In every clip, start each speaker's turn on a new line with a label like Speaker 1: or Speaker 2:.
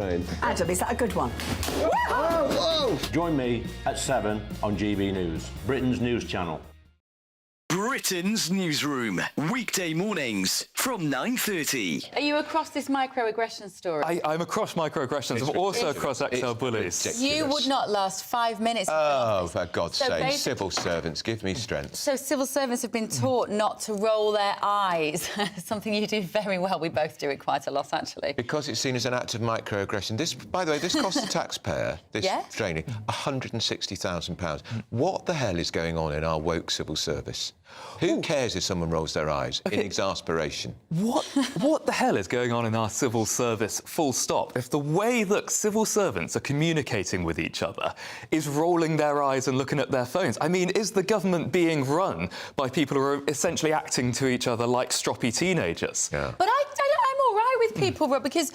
Speaker 1: Adam, is that a good one?
Speaker 2: Whoa! Join me at 7 on GB News, Britain's news channel.
Speaker 3: Britain's newsroom, weekday mornings from 9:30.
Speaker 4: Are you across this microaggression story?
Speaker 5: I'm across microaggressions. I'm also across XL bullies.
Speaker 4: You would not last 5 minutes.
Speaker 6: Oh, for God's sake, civil servants, give me strength.
Speaker 4: So civil servants have been taught not to roll their eyes, something you do very well. We both do it quite a lot, actually.
Speaker 6: Because it's seen as an act of microaggression. This, by the way, this costs the taxpayer, this training, £160,000. What the hell is going on in our woke civil service? Who cares if someone rolls their eyes in exasperation?
Speaker 5: What the hell is going on in our civil service, full stop, if the way that civil servants are communicating with each other is rolling their eyes and looking at their phones? I mean, is the government being run by people who are essentially acting to each other like stroppy teenagers?
Speaker 4: Yeah. But I'm all right with people, because,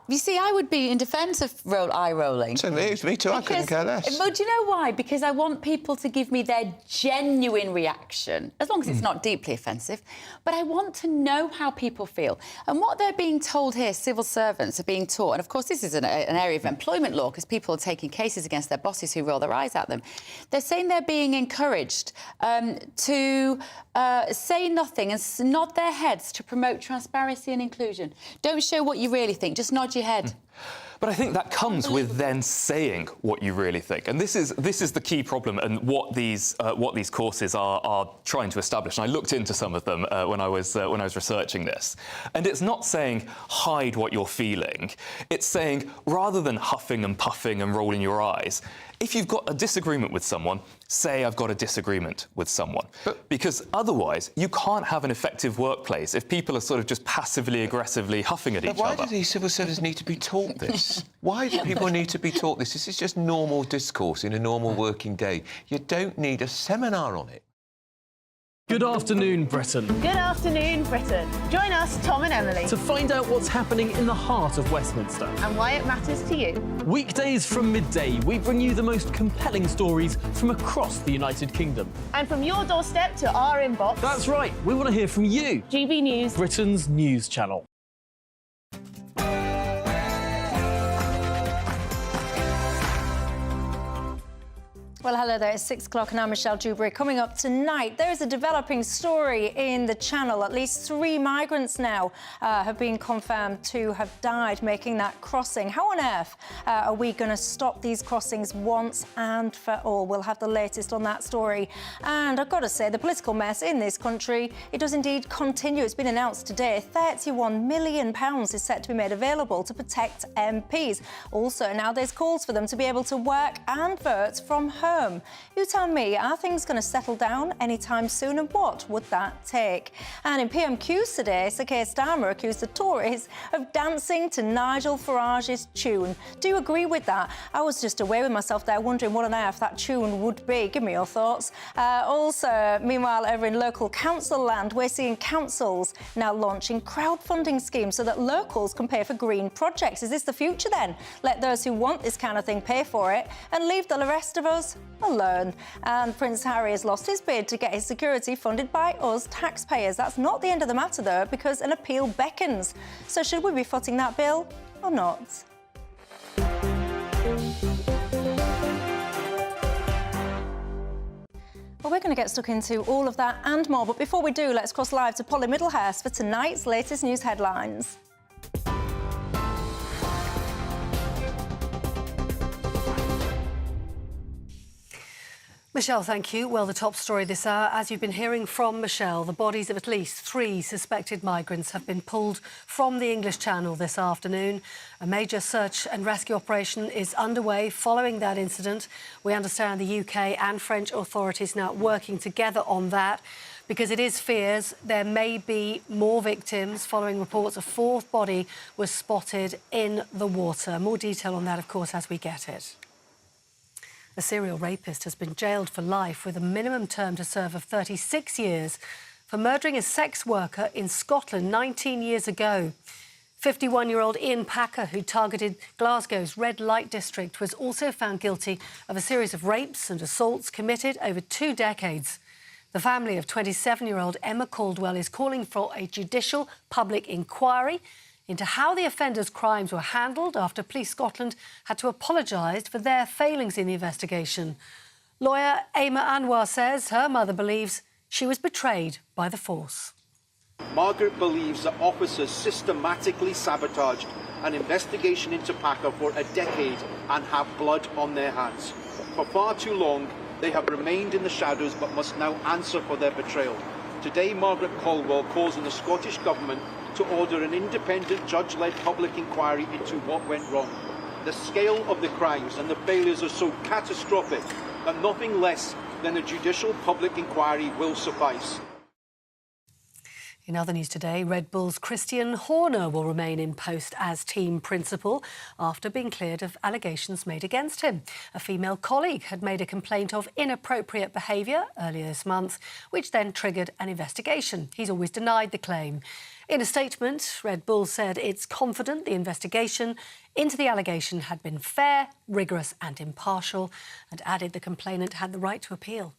Speaker 4: you see, I would be in defence of eye rolling.
Speaker 6: So me too, I couldn't care less.
Speaker 4: But do you know why? Because I want people to give me their genuine reaction, as long as it's not deeply offensive. But I want to know how people feel. And what they're being told here, civil servants are being taught, and of course this is an area of employment law, because people are taking cases against their bosses who roll their eyes at them. They're saying they're being encouraged to say nothing and nod their heads to promote transparency and inclusion. Don't show what you really think, just nod your head.
Speaker 5: But I think that comes with then saying what you really think, and this is the key problem, and what these courses are trying to establish. And I looked into some of them when I was researching this, and it's not saying hide what you're feeling. It's saying, rather than huffing and puffing and rolling your eyes, if you've got a disagreement with someone, say I've got a disagreement with someone. Because otherwise, you can't have an effective workplace if people are sort of just passively, aggressively huffing at each other.
Speaker 6: Why do these civil servants need to be taught this? Why do people need to be taught this? This is just normal discourse in a normal working day. You don't need a seminar on it.
Speaker 7: Good afternoon, Britain.
Speaker 8: Good afternoon, Britain. Join us, Tom and Emily,
Speaker 7: To find out what's happening in the heart of Westminster.
Speaker 8: and why it matters to you.
Speaker 7: Weekdays from midday, we bring you the most compelling stories from across the United Kingdom.
Speaker 8: And from your doorstep to our inbox,
Speaker 7: That's right, we want to hear from you,
Speaker 8: GB News.
Speaker 7: Britain's news channel.
Speaker 9: Well, hello there. It's 6 o'clock and I'm Michelle Dewberry. Coming up tonight, there is a developing story in the Channel. At least 3 migrants now have been confirmed to have died making that crossing. How on earth are we going to stop these crossings once and for all? We'll have the latest on that story. And I've got to say, the political mess in this country, it does indeed continue. It's been announced today, £31 million is set to be made available to protect MPs. Also, now there's calls for them to be able to work and vote from home. You tell me, are things going to settle down anytime soon, and what would that take? And in PMQs today, Sir Keir Starmer accused the Tories of dancing to Nigel Farage's tune. Do you agree with that? I was just away with myself there, wondering what on earth that tune would be. Give me your thoughts. Also, meanwhile, over in local council land, we're seeing councils now launching crowdfunding schemes so that locals can pay for green projects. Is this the future then? Let those who want this kind of thing pay for it and leave the rest of us alone. And Prince Harry has lost his bid to get his security funded by us taxpayers. That's not the end of the matter, though, because an appeal beckons. So should we be footing that bill or not? Well, we're going to get stuck into all of that and more. But before we do, let's cross live to Polly Middlehurst for tonight's latest news headlines.
Speaker 10: Michelle, thank you. Well, the top story this hour, as you've been hearing from Michelle, the bodies of at least 3 suspected migrants have been pulled from the English Channel this afternoon. A major search and rescue operation is underway following that incident. We understand the UK and French authorities now working together on that, because it is fears there may be more victims following reports a 4th body was spotted in the water. More detail on that, of course, as we get it. A serial rapist has been jailed for life with a minimum term to serve of 36 years for murdering a sex worker in Scotland 19 years ago. 51-year-old Ian Packer, who targeted Glasgow's red light district, was also found guilty of a series of rapes and assaults committed over 2 decades. The family of 27-year-old Emma Caldwell is calling for a judicial public inquiry into how the offenders' crimes were handled after Police Scotland had to apologise for their failings in the investigation. Lawyer Aima Anwar says her mother believes she was betrayed by the force.
Speaker 1: Margaret believes that officers systematically sabotaged an investigation into Packer for a decade and have blood on their hands. For far too long, they have remained in the shadows but must now answer for their betrayal. Today, Margaret Caldwell calls on the Scottish Government to order an independent judge-led public inquiry into what went wrong. The scale of the crimes and the failures are so catastrophic that nothing less than a judicial public inquiry will suffice.
Speaker 10: In other news today, Red Bull's Christian Horner will remain in post as team principal after being cleared of allegations made against him. A female colleague had made a complaint of inappropriate behaviour earlier this month, which then triggered an investigation. He's always denied the claim. In a statement, Red Bull said it's confident the investigation into the allegation had been fair, rigorous and impartial, and added the complainant had the right to appeal.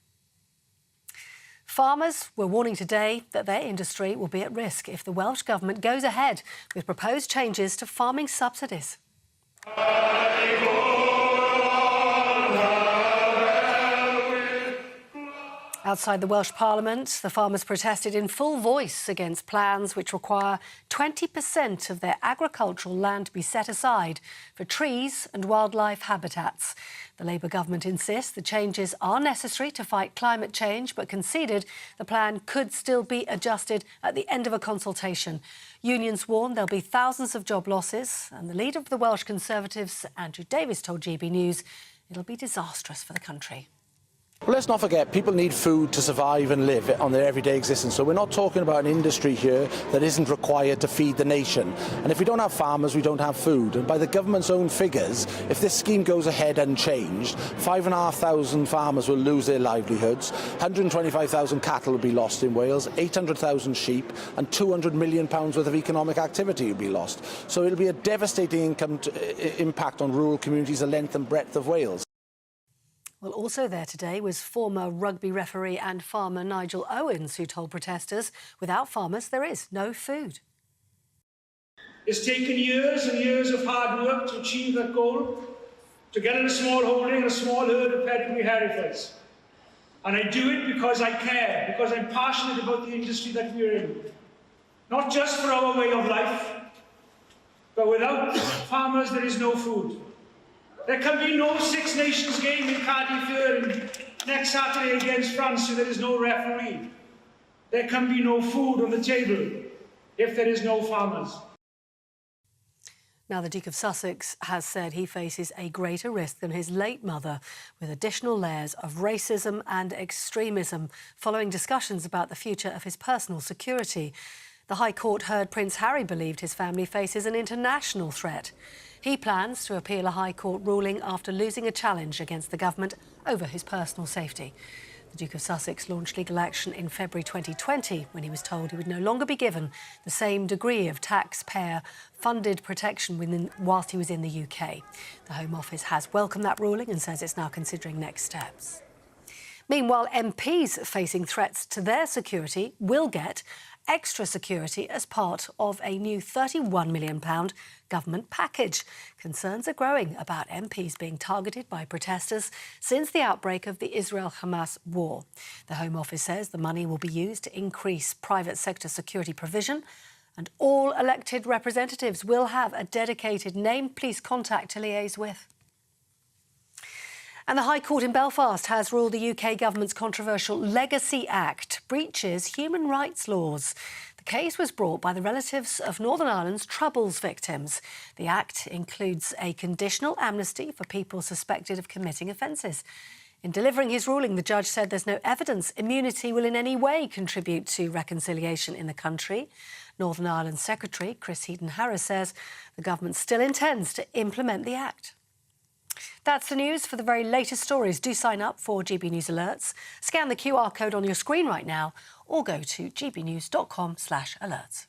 Speaker 10: Farmers were warning today that their industry will be at risk if the Welsh Government goes ahead with proposed changes to farming subsidies. Outside the Welsh Parliament, the farmers protested in full voice against plans which require 20% of their agricultural land to be set aside for trees and wildlife habitats. The Labour government insists the changes are necessary to fight climate change, but conceded the plan could still be adjusted at the end of a consultation. Unions warn there'll be thousands of job losses, and the leader of the Welsh Conservatives, Andrew Davies, told GB News it'll be disastrous for the country.
Speaker 11: Well, let's not forget, people need food to survive and live on their everyday existence. So we're not talking about an industry here that isn't required to feed the nation. And if we don't have farmers, we don't have food. And by the government's own figures, if this scheme goes ahead unchanged, 5,500 farmers will lose their livelihoods, 125,000 cattle will be lost in Wales, 800,000 sheep, and £200 million worth of economic activity will be lost. So it'll be a devastating impact on rural communities the length and breadth of Wales.
Speaker 10: Well, also there today was former rugby referee and farmer Nigel Owens, who told protesters, without farmers, there is no food.
Speaker 12: It's taken years and years of hard work to achieve that goal, to get in a small holding, a small herd of pedigree herefords. And I do it because I care, because I'm passionate about the industry that we're in. Not just for our way of life, but without farmers, there is no food. There can be no Six Nations game in Cardiff next Saturday against France if there is no referee. There can be no food on the table if there is no farmers.
Speaker 10: Now, the Duke of Sussex has said he faces a greater risk than his late mother, with additional layers of racism and extremism following discussions about the future of his personal security. The High Court heard Prince Harry believed his family faces an international threat. He plans to appeal a High Court ruling after losing a challenge against the government over his personal safety. The Duke of Sussex launched legal action in February 2020 when he was told he would no longer be given the same degree of taxpayer-funded protection whilst he was in the UK. The Home Office has welcomed that ruling and says it's now considering next steps. Meanwhile, MPs facing threats to their security will get extra security as part of a new £31 million government package. Concerns are growing about MPs being targeted by protesters since the outbreak of the Israel-Hamas war. The Home Office says the money will be used to increase private sector security provision, and all elected representatives will have a dedicated named police contact to liaise with. And the High Court in Belfast has ruled the UK government's controversial Legacy Act breaches human rights laws. The case was brought by the relatives of Northern Ireland's Troubles victims. The Act includes a conditional amnesty for people suspected of committing offences. In delivering his ruling, the judge said there's no evidence immunity will in any way contribute to reconciliation in the country. Northern Ireland's Secretary, Chris Heaton-Harris, says the government still intends to implement the Act. That's the news. For the very latest stories, do sign up for GB News Alerts. Scan the QR code on your screen right now or go to gbnews.com/alerts.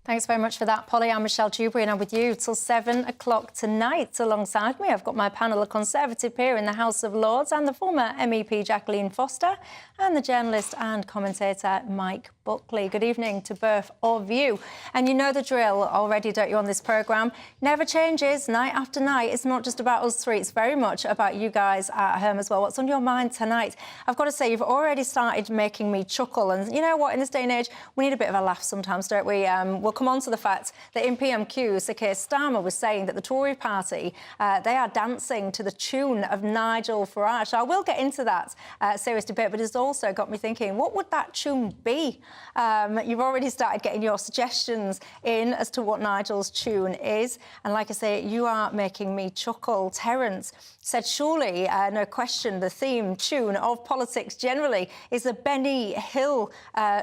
Speaker 9: Thanks very much for that, Polly. I'm Michelle Dewberry, and I'm with you till 7 o'clock tonight. Alongside me, I've got my panel of Conservative peer in the House of Lords and the former MEP Jacqueline Foster and the journalist and commentator Mike Buckley. Good evening to both of you. And you know the drill already, don't you, on this programme? Never changes, night after night. It's not just about us three, it's very much about you guys at home as well. What's on your mind tonight? I've got to say, you've already started making me chuckle. And you know what, in this day and age, we need a bit of a laugh sometimes, don't we? We'll come on to the fact that in PMQs, Sir Keir Starmer was saying that the Tory party, they are dancing to the tune of Nigel Farage. So I will get into that serious debate, but it's also got me thinking, what would that tune be? You've already started getting your suggestions in as to what Nigel's tune is. And like I say, you are making me chuckle. Terence said, surely, no question, the theme tune of politics generally is a Benny Hill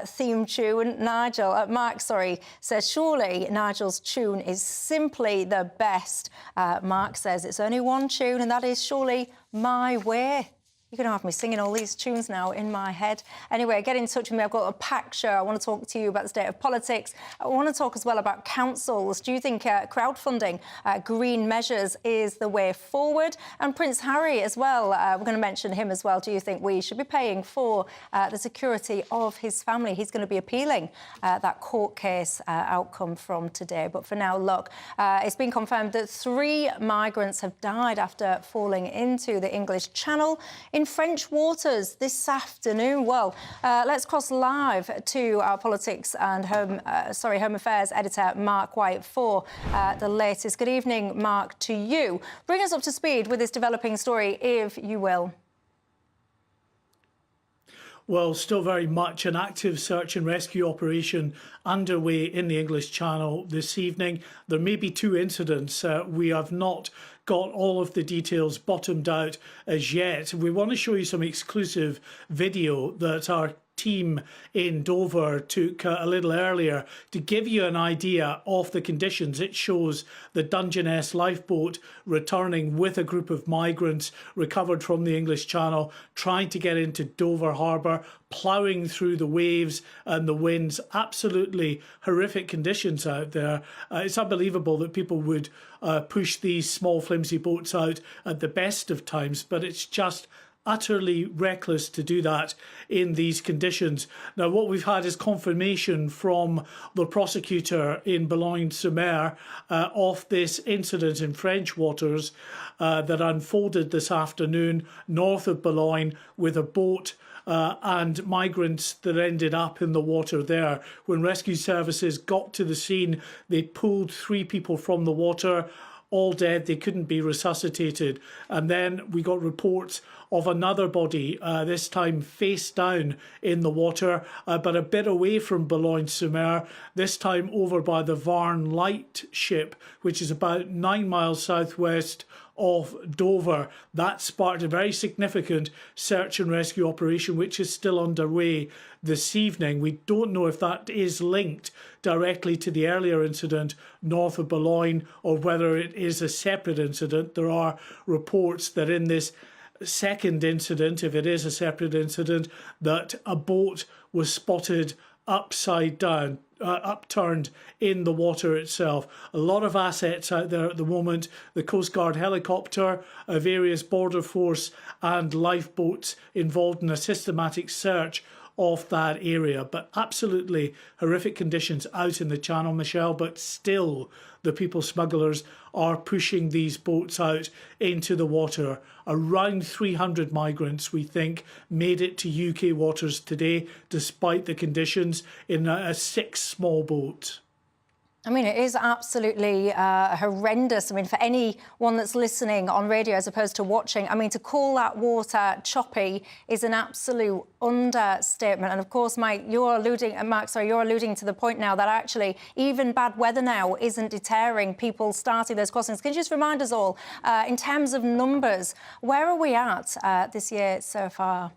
Speaker 9: theme tune. Mark, says, surely Nigel's tune is simply the best. Mark says it's only one tune, and that is surely My Way. You're going to have me singing all these tunes now in my head. Anyway, get in touch with me. I've got a packed show. I want to talk to you about the state of politics. I want to talk as well about councils. Do you think crowdfunding green measures is the way forward? And Prince Harry as well. We're going to mention him as well. Do you think we should be paying for the security of his family? He's going to be appealing that court case outcome from today. But for now, look, it's been confirmed that 3 migrants have died after falling into the English Channel in French waters this afternoon. Well, let's cross live to our politics and Home Affairs editor, Mark White, for the latest. Good evening, Mark, to you. Bring us up to speed with this developing story, if you will.
Speaker 12: Well, still very much an active search and rescue operation underway in the English Channel this evening. There may be 2 incidents. We have not got all of the details bottomed out as yet. We want to show you some exclusive video that our team in Dover took a little earlier to give you an idea of the conditions. It shows the Dungeness lifeboat returning with a group of migrants recovered from the English Channel, trying to get into Dover Harbour, ploughing through the waves and the winds. Absolutely horrific conditions out there. It's unbelievable that people would push these small flimsy boats out at the best of times, but it's just utterly reckless to do that in these conditions. Now, what we've had is confirmation from the prosecutor in Boulogne-sur-Mer of this incident in French waters that unfolded this afternoon north of Boulogne with a boat and migrants that ended up in the water there. When rescue services got to the scene, they pulled 3 people from the water, all dead. They couldn't be resuscitated. And then we got reports of another body, this time face down in the water, but a bit away from Boulogne-sur-Mer, this time over by the Varn lightship, which is about 9 miles southwest of Dover. That sparked a very significant search and rescue operation, which is still underway this evening. We don't know if that is linked directly to the earlier incident north of Boulogne or whether it is a separate incident. There are reports that in this second incident, if it is a separate incident, that a boat was spotted upside down, upturned in the water itself. A lot of assets out there at the moment. The Coast Guard helicopter, various border force and lifeboats involved in a systematic search of that area. But absolutely horrific conditions out in the Channel, Michelle, but still the people smugglers are pushing these boats out into the water. Around 300 migrants, we think, made it to UK waters today, despite the conditions, in 6 small boats.
Speaker 9: I mean, it is absolutely horrendous. I mean, for anyone that's listening on radio as opposed to watching, I mean, to call that water choppy is an absolute understatement. And of course, Mark, you're alluding to the point now that actually even bad weather now isn't deterring people starting those crossings. Can you just remind us all, in terms of numbers, where are we at this year so far?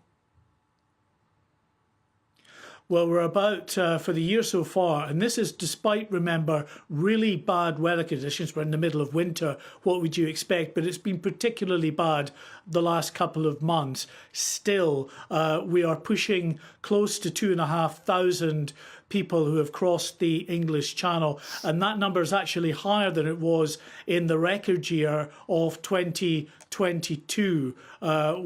Speaker 12: Well, we're about, for the year so far, and this is despite, remember, really bad weather conditions. We're in the middle of winter. What would you expect? But it's been particularly bad the last couple of months. Still, we are pushing close to 2,500 people who have crossed the English Channel, and that number is actually higher than it was in the record year of 2022,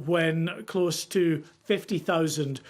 Speaker 12: when close to 50,000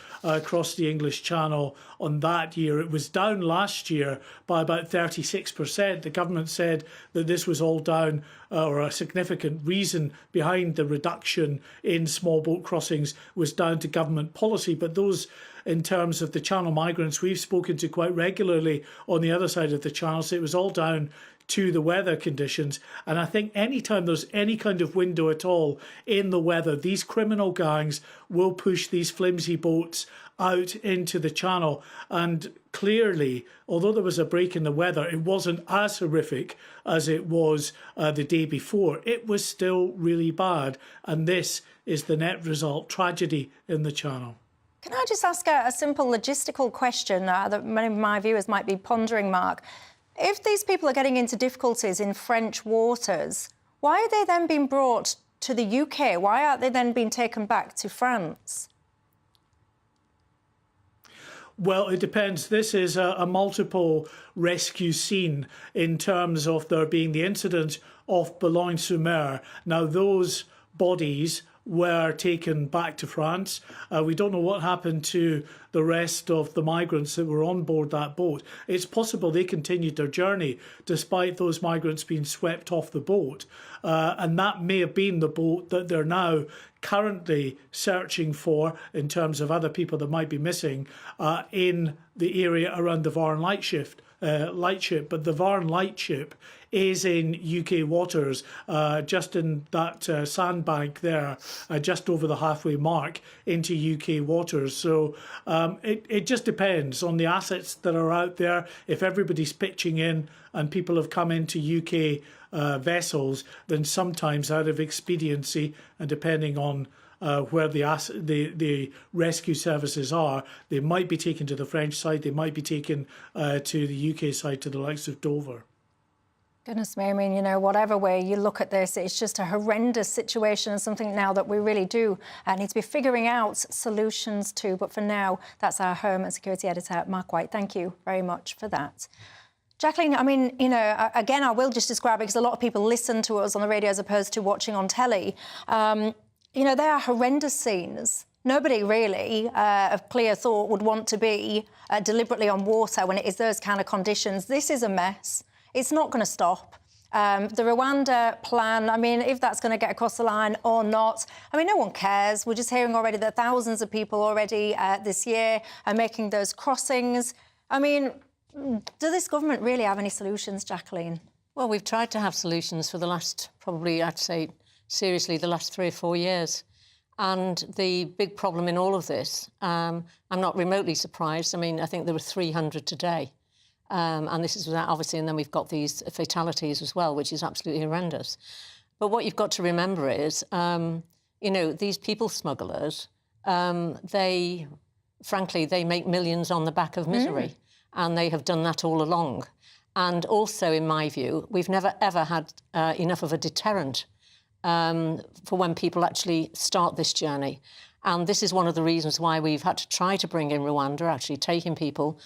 Speaker 12: crossed the English Channel on that year. It was down last year by about 36%. The government said that this was all down, or a significant reason behind the reduction in small boat crossings was down to government policy. But those, in terms of the Channel migrants we've spoken to quite regularly on the other side of the Channel, so it was all down to the weather conditions. And I think anytime there's any kind of window at all in the weather, these criminal gangs will push these flimsy boats out into the Channel. And clearly, although there was a break in the weather, it wasn't as horrific as it was the day before. It was still really bad. And this is the net result, tragedy in the Channel.
Speaker 9: Can I just ask a simple logistical question that many of my viewers might be pondering, Mark? If these people are getting into difficulties in French waters, why are they then being brought to the UK? Why aren't they then being taken back to France?
Speaker 12: Well, it depends. This is a multiple rescue scene in terms of there being the incident of Boulogne-sur-Mer. Now, those bodies were taken back to France. We don't know what happened to the rest of the migrants that were on board that boat. It's possible they continued their journey despite those migrants being swept off the boat. And that may have been the boat that they're now currently searching for in terms of other people that might be missing in the area around the Varn Lightship. But the Varn Lightship is in UK waters, just in that sandbank there, just over the halfway mark into UK waters. So it just depends on the assets that are out there. If everybody's pitching in and people have come into UK vessels, then sometimes out of expediency and depending on where the rescue services are, they might be taken to the French side, they might be taken to the UK side, to the likes of Dover.
Speaker 9: Goodness me, I mean, you know, whatever way you look at this, it's just a horrendous situation and something now that we really do need to be figuring out solutions to. But for now, that's our Home and Security Editor, Mark White. Thank you very much for that. Jacqueline, I mean, you know, again, I will just describe it because a lot of people listen to us on the radio as opposed to watching on telly. You know, they are horrendous scenes. Nobody really of clear thought would want to be deliberately on water when it is those kind of conditions. This is a mess. It's not going to stop. The Rwanda plan, I mean, if that's going to get across the line or not, I mean, no one cares. We're just hearing already that thousands of people already this year are making those crossings. I mean, does this government really have any solutions, Jacqueline?
Speaker 13: Well, we've tried to have solutions for the last, probably, I'd say, seriously, the last 3 or 4 years. And the big problem in all of this, I'm not remotely surprised. I mean, I think there were 300 today. And this is without, obviously, and then we've got these fatalities as well, which is absolutely horrendous. But what you've got to remember is, you know, these people smugglers, frankly, they make millions on the back of misery. And they have done that all along. And also, in my view, we've never, ever had enough of a deterrent for when people actually start this journey. And this is one of the reasons why we've had to try to bring in Rwanda, actually taking people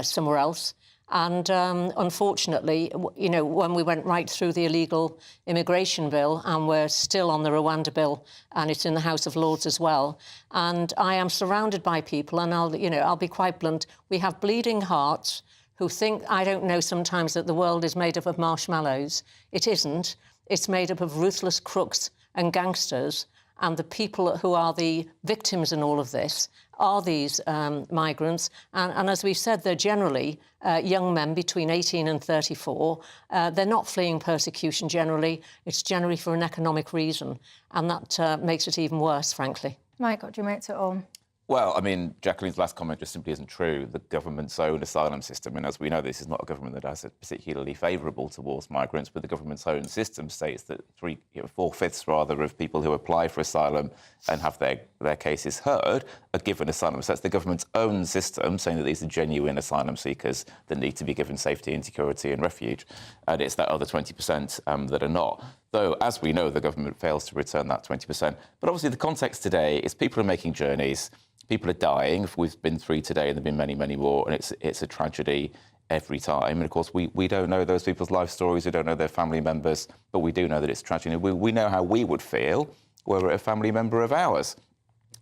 Speaker 13: somewhere else. And unfortunately, you know, when we went right through the illegal immigration bill, and we're still on the Rwanda bill, and it's in the House of Lords as well. And I am surrounded by people, and I'll be quite blunt. We have bleeding hearts who think, I don't know, sometimes that the world is made up of marshmallows. It isn't. It's made up of ruthless crooks and gangsters. And the people who are the victims in all of this are these migrants. And as we've said, they're generally young men between 18 and 34. They're not fleeing persecution generally. It's generally for an economic reason. And that makes it even worse, frankly.
Speaker 9: Mike, what do you make to it all?
Speaker 14: Well, I mean, Jacqueline's last comment just simply isn't true. The government's own asylum system, and as we know, this is not a government that is particularly favourable towards migrants, but the government's own system states that 4/5 rather of people who apply for asylum and have their cases heard are given asylum. So that's the government's own system saying that these are genuine asylum seekers that need to be given safety and security and refuge. And it's that other 20% that are not. Though, as we know, the government fails to return that 20%. But obviously the context today is people are making journeys, people are dying. We've been 3 today and there have been many, many more, and it's a tragedy every time. And of course, we don't know those people's life stories, we don't know their family members, but we do know that it's tragedy. We know how we would feel were it a family member of ours.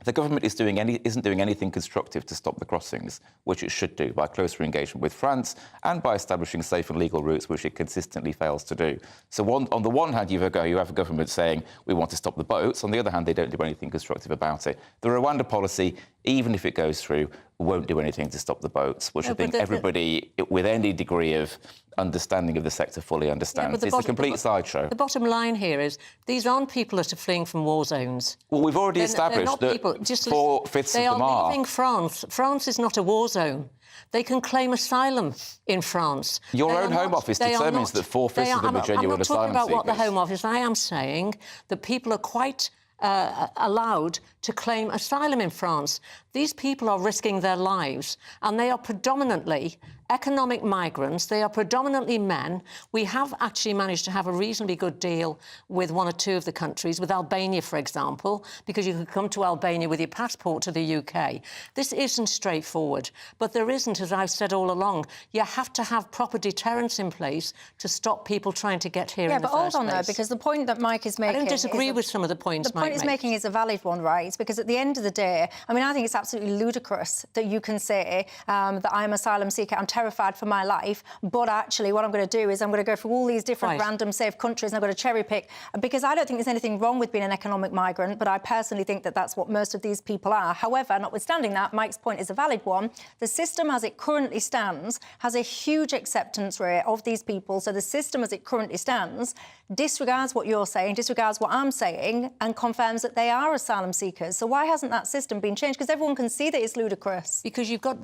Speaker 14: The government isn't doing anything constructive to stop the crossings, which it should do by closer engagement with France and by establishing safe and legal routes, which it consistently fails to do. So on the one hand, you have a government saying, we want to stop the boats. On the other hand, they don't do anything constructive about it. The Rwanda policy, even if it goes through, won't do anything to stop the boats, which I think everybody with any degree of understanding of the sector fully understands. It's a complete sideshow.
Speaker 13: The bottom line here is these aren't people that are fleeing from war zones.
Speaker 14: Well, we've already established that 4/5 of them are.
Speaker 13: They are leaving France. France is not a war zone. They can claim asylum in France.
Speaker 14: Your own Home Office determines that 4/5 of them are genuine asylum seekers.
Speaker 13: I'm not talking about what the Home Office... I am saying that people are quite allowed to claim asylum in France. These people are risking their lives, and they are predominantly economic migrants. They are predominantly men. We have actually managed to have a reasonably good deal with 1 or 2 of the countries, with Albania, for example, because you can come to Albania with your passport to the UK. This isn't straightforward, but there isn't, as I've said all along. You have to have proper deterrence in place to stop people trying to get here in the first place.
Speaker 9: Yeah, but hold on, though, because the point that Mike is making...
Speaker 13: I don't disagree with some of the points Mike makes.
Speaker 9: The point he's making is a valid one, right? Because at the end of the day, I mean, I think it's absolutely ludicrous that you can say that I'm an asylum seeker, I'm terrified for my life, but actually what I'm going to do is I'm going to go through all these different random safe countries and I'm going to cherry pick, because I don't think there's anything wrong with being an economic migrant, but I personally think that that's what most of these people are. However, notwithstanding that, Mike's point is a valid one. The system as it currently stands has a huge acceptance rate of these people, so the system as it currently stands disregards what you're saying, disregards what I'm saying, and confirms that they are asylum seekers. So why hasn't that system been changed? Because everyone can see that it's ludicrous.
Speaker 13: Because you've got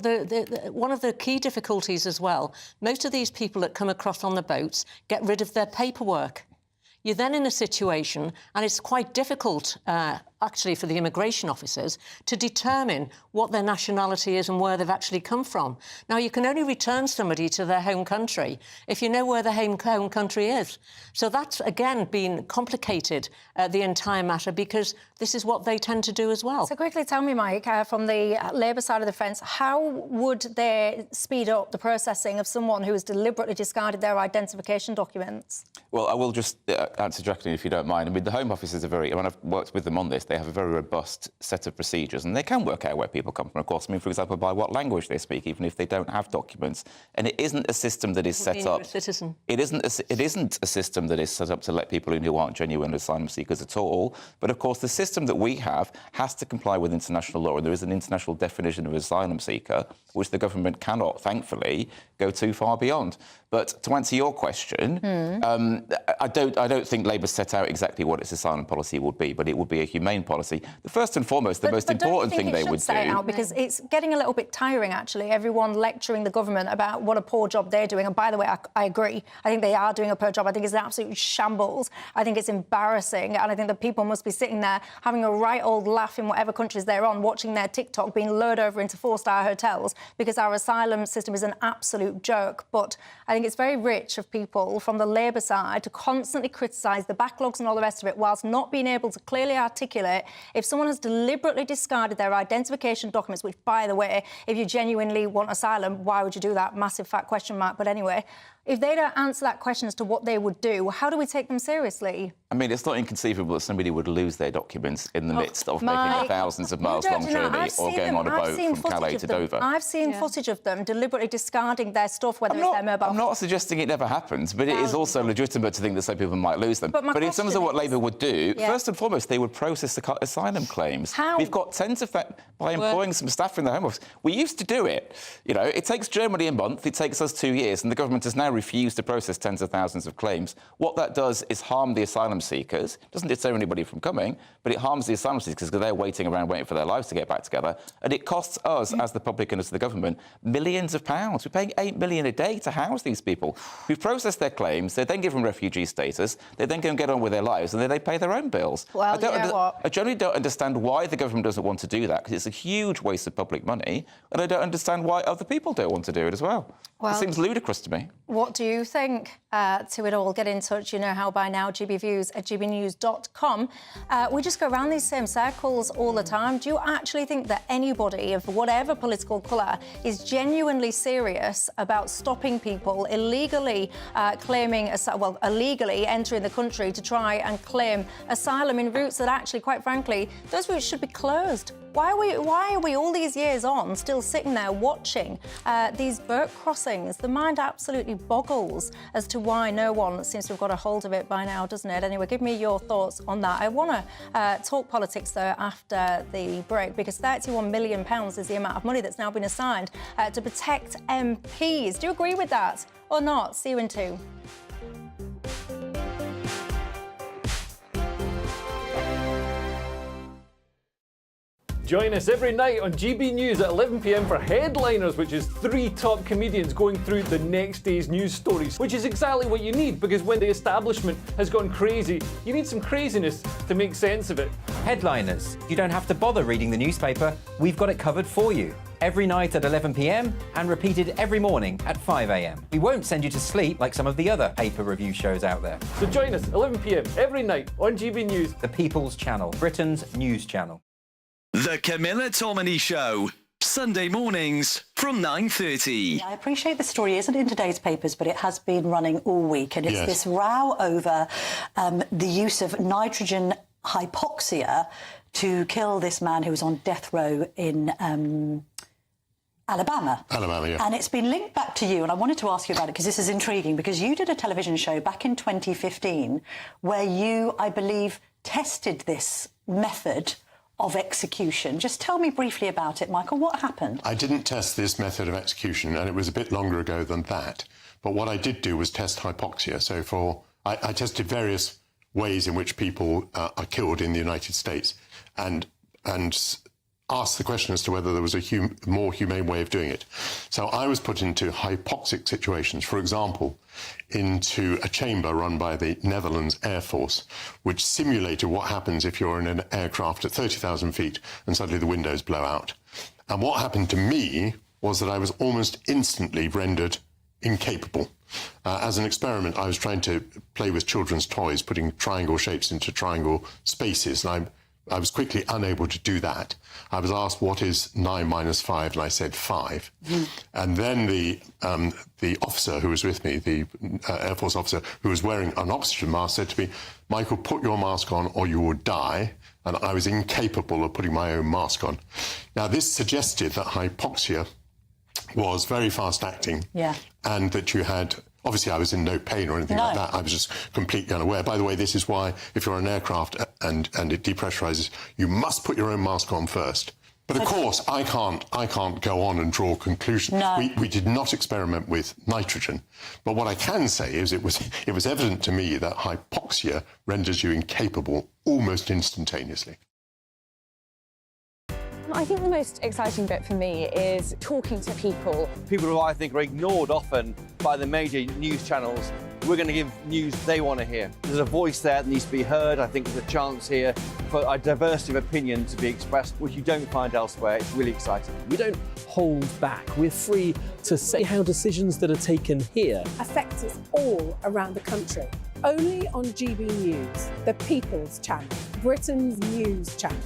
Speaker 13: one of the key difficulties as well. Most of these people that come across on the boats get rid of their paperwork. You're then in a situation, and it's quite difficult, actually, for the immigration officers to determine what their nationality is and where they've actually come from. Now, you can only return somebody to their home country if you know where their home country is. So that's, again, been complicated, the entire matter, because this is what they tend to do as well.
Speaker 9: So quickly tell me, Mike, from the Labour side of the fence, how would they speed up the processing of someone who has deliberately discarded their identification documents?
Speaker 14: Well, I will just answer Jacqueline, if you don't mind. I mean, the Home Office is when I've worked with them on this, they have a very robust set of procedures, and they can work out where people come from, of course. I mean, for example, by what language they speak, even if they don't have documents. And it isn't a system that is set up...
Speaker 13: Citizen.
Speaker 14: It isn't a system that is set up to let people in who aren't genuine asylum seekers at all. But, of course, the system that we have has to comply with international law, and there is an international definition of asylum seeker, which the government cannot, thankfully, go too far beyond. But to answer your question, I don't think Labour set out exactly what its asylum policy would be, but it would be a humane policy. The first and foremost, the most important thing they would do...
Speaker 9: Out because it's getting a little bit tiring, actually, everyone lecturing the government about what a poor job they're doing. And by the way, I agree. I think they are doing a poor job. I think it's an absolute shambles. I think it's embarrassing. And I think that people must be sitting there having a right old laugh in whatever countries they're on, watching their TikTok being lured over into 4-star hotels because our asylum system is an absolute joke. But I think it's very rich of people from the Labour side to constantly criticise the backlogs and all the rest of it, whilst not being able to clearly articulate if someone has deliberately discarded their identification documents, which, by the way, if you genuinely want asylum, why would you do that? Massive fat question mark. But anyway, if they don't answer that question as to what they would do, how do we take them seriously?
Speaker 14: I mean, it's not inconceivable that somebody would lose their documents in the midst of making a thousands of miles long journey or going on a boat from Calais to Dover.
Speaker 9: I've seen footage of them deliberately discarding their stuff, whether it's their mobile phone.
Speaker 14: I'm not suggesting it never happens, but it is also legitimate to think that some people might lose them. But in terms of what Labour would do, first and foremost, they would process the asylum claims.
Speaker 9: How?
Speaker 14: We've got tens of that by employing some staff in the Home Office. We used to do it. You know, it takes Germany a month, it takes us 2 years, and the government has now refuse to process tens of thousands of claims. What that does is harm the asylum seekers. It doesn't deter anybody from coming, but it harms the asylum seekers because they're waiting around, waiting for their lives to get back together. And it costs us, as the public and as the government, millions of pounds. We're paying $8 million a day to house these people. We've processed their claims. They then give them refugee status. They then go and get on with their lives, and then they pay their own bills.
Speaker 9: Well,
Speaker 14: I generally don't understand why the government doesn't want to do that, because it's a huge waste of public money, and I don't understand why other people don't want to do it as well. It seems ludicrous to me.
Speaker 9: What do you think to it all? Get in touch. You know how by now, gbviews@gbnews.com. We just go around these same circles all the time. Do you actually think that anybody of whatever political colour is genuinely serious about stopping people illegally illegally entering the country to try and claim asylum in routes that actually, quite frankly, those routes should be closed? Why are we all these years on still sitting there watching these boat crossings? The mind absolutely boggles as to why no one seems to have got a hold of it by now, doesn't it? Anyway, give me your thoughts on that. I want to talk politics, though, after the break, because £31 million is the amount of money that's now been assigned to protect MPs. Do you agree with that or not? See you in 2.
Speaker 7: Join us every night on GB News at 11 p.m. for Headliners, which is 3 top comedians going through the next day's news stories, which is exactly what you need, because when the establishment has gone crazy, you need some craziness to make sense of it.
Speaker 15: Headliners. You don't have to bother reading the newspaper. We've got it covered for you. Every night at 11 p.m. and repeated every morning at 5 a.m. We won't send you to sleep like some of the other paper review shows out there.
Speaker 7: So join us 11 p.m. every night on GB News.
Speaker 15: The People's Channel, Britain's news channel.
Speaker 3: The Camilla Tominey Show, Sunday mornings from 9:30.
Speaker 16: I appreciate the story isn't in today's papers, but it has been running all week, and it's this row over the use of nitrogen hypoxia to kill this man who was on death row in Alabama.
Speaker 17: Yeah.
Speaker 16: And it's been linked back to you, and I wanted to ask you about it because this is intriguing, because you did a television show back in 2015 where you, I believe, tested this method of execution. Just tell me briefly about it, Michael. What happened?
Speaker 17: I didn't test this method of execution, and it was a bit longer ago than that. But what I did do was test hypoxia. So I tested various ways in which people are killed in the United States, and asked the question as to whether there was a more humane way of doing it. So I was put into hypoxic situations, for example, into a chamber run by the Netherlands Air Force, which simulated what happens if you're in an aircraft at 30,000 feet and suddenly the windows blow out. And what happened to me was that I was almost instantly rendered incapable. As an experiment, I was trying to play with children's toys, putting triangle shapes into triangle spaces, and I was quickly unable to do that. I was asked, what is 9 minus 5? And I said 5. And then the officer who was with me, the Air Force officer who was wearing an oxygen mask, said to me, Michael, put your mask on or you will die. And I was incapable of putting my own mask on. Now, this suggested that hypoxia was very fast-acting, and that you had... Obviously, I was in no pain or anything like that. I was just completely unaware. By the way, this is why, if you're on an aircraft and it depressurizes, you must put your own mask on first. But of course, I can't go on and draw conclusions. We did not experiment with nitrogen. But what I can say is it was evident to me that hypoxia renders you incapable almost instantaneously.
Speaker 18: I think the most exciting bit for me is talking to people.
Speaker 19: People who I think are ignored often by the major news channels. We're going to give news they want to hear. There's a voice there that needs to be heard. I think there's a chance here for a diversity of opinion to be expressed, which you don't find elsewhere. It's really exciting.
Speaker 7: We don't hold back. We're free to say how decisions that are taken here
Speaker 20: affect us all around the country. Only on GB News, the People's Channel, Britain's news channel.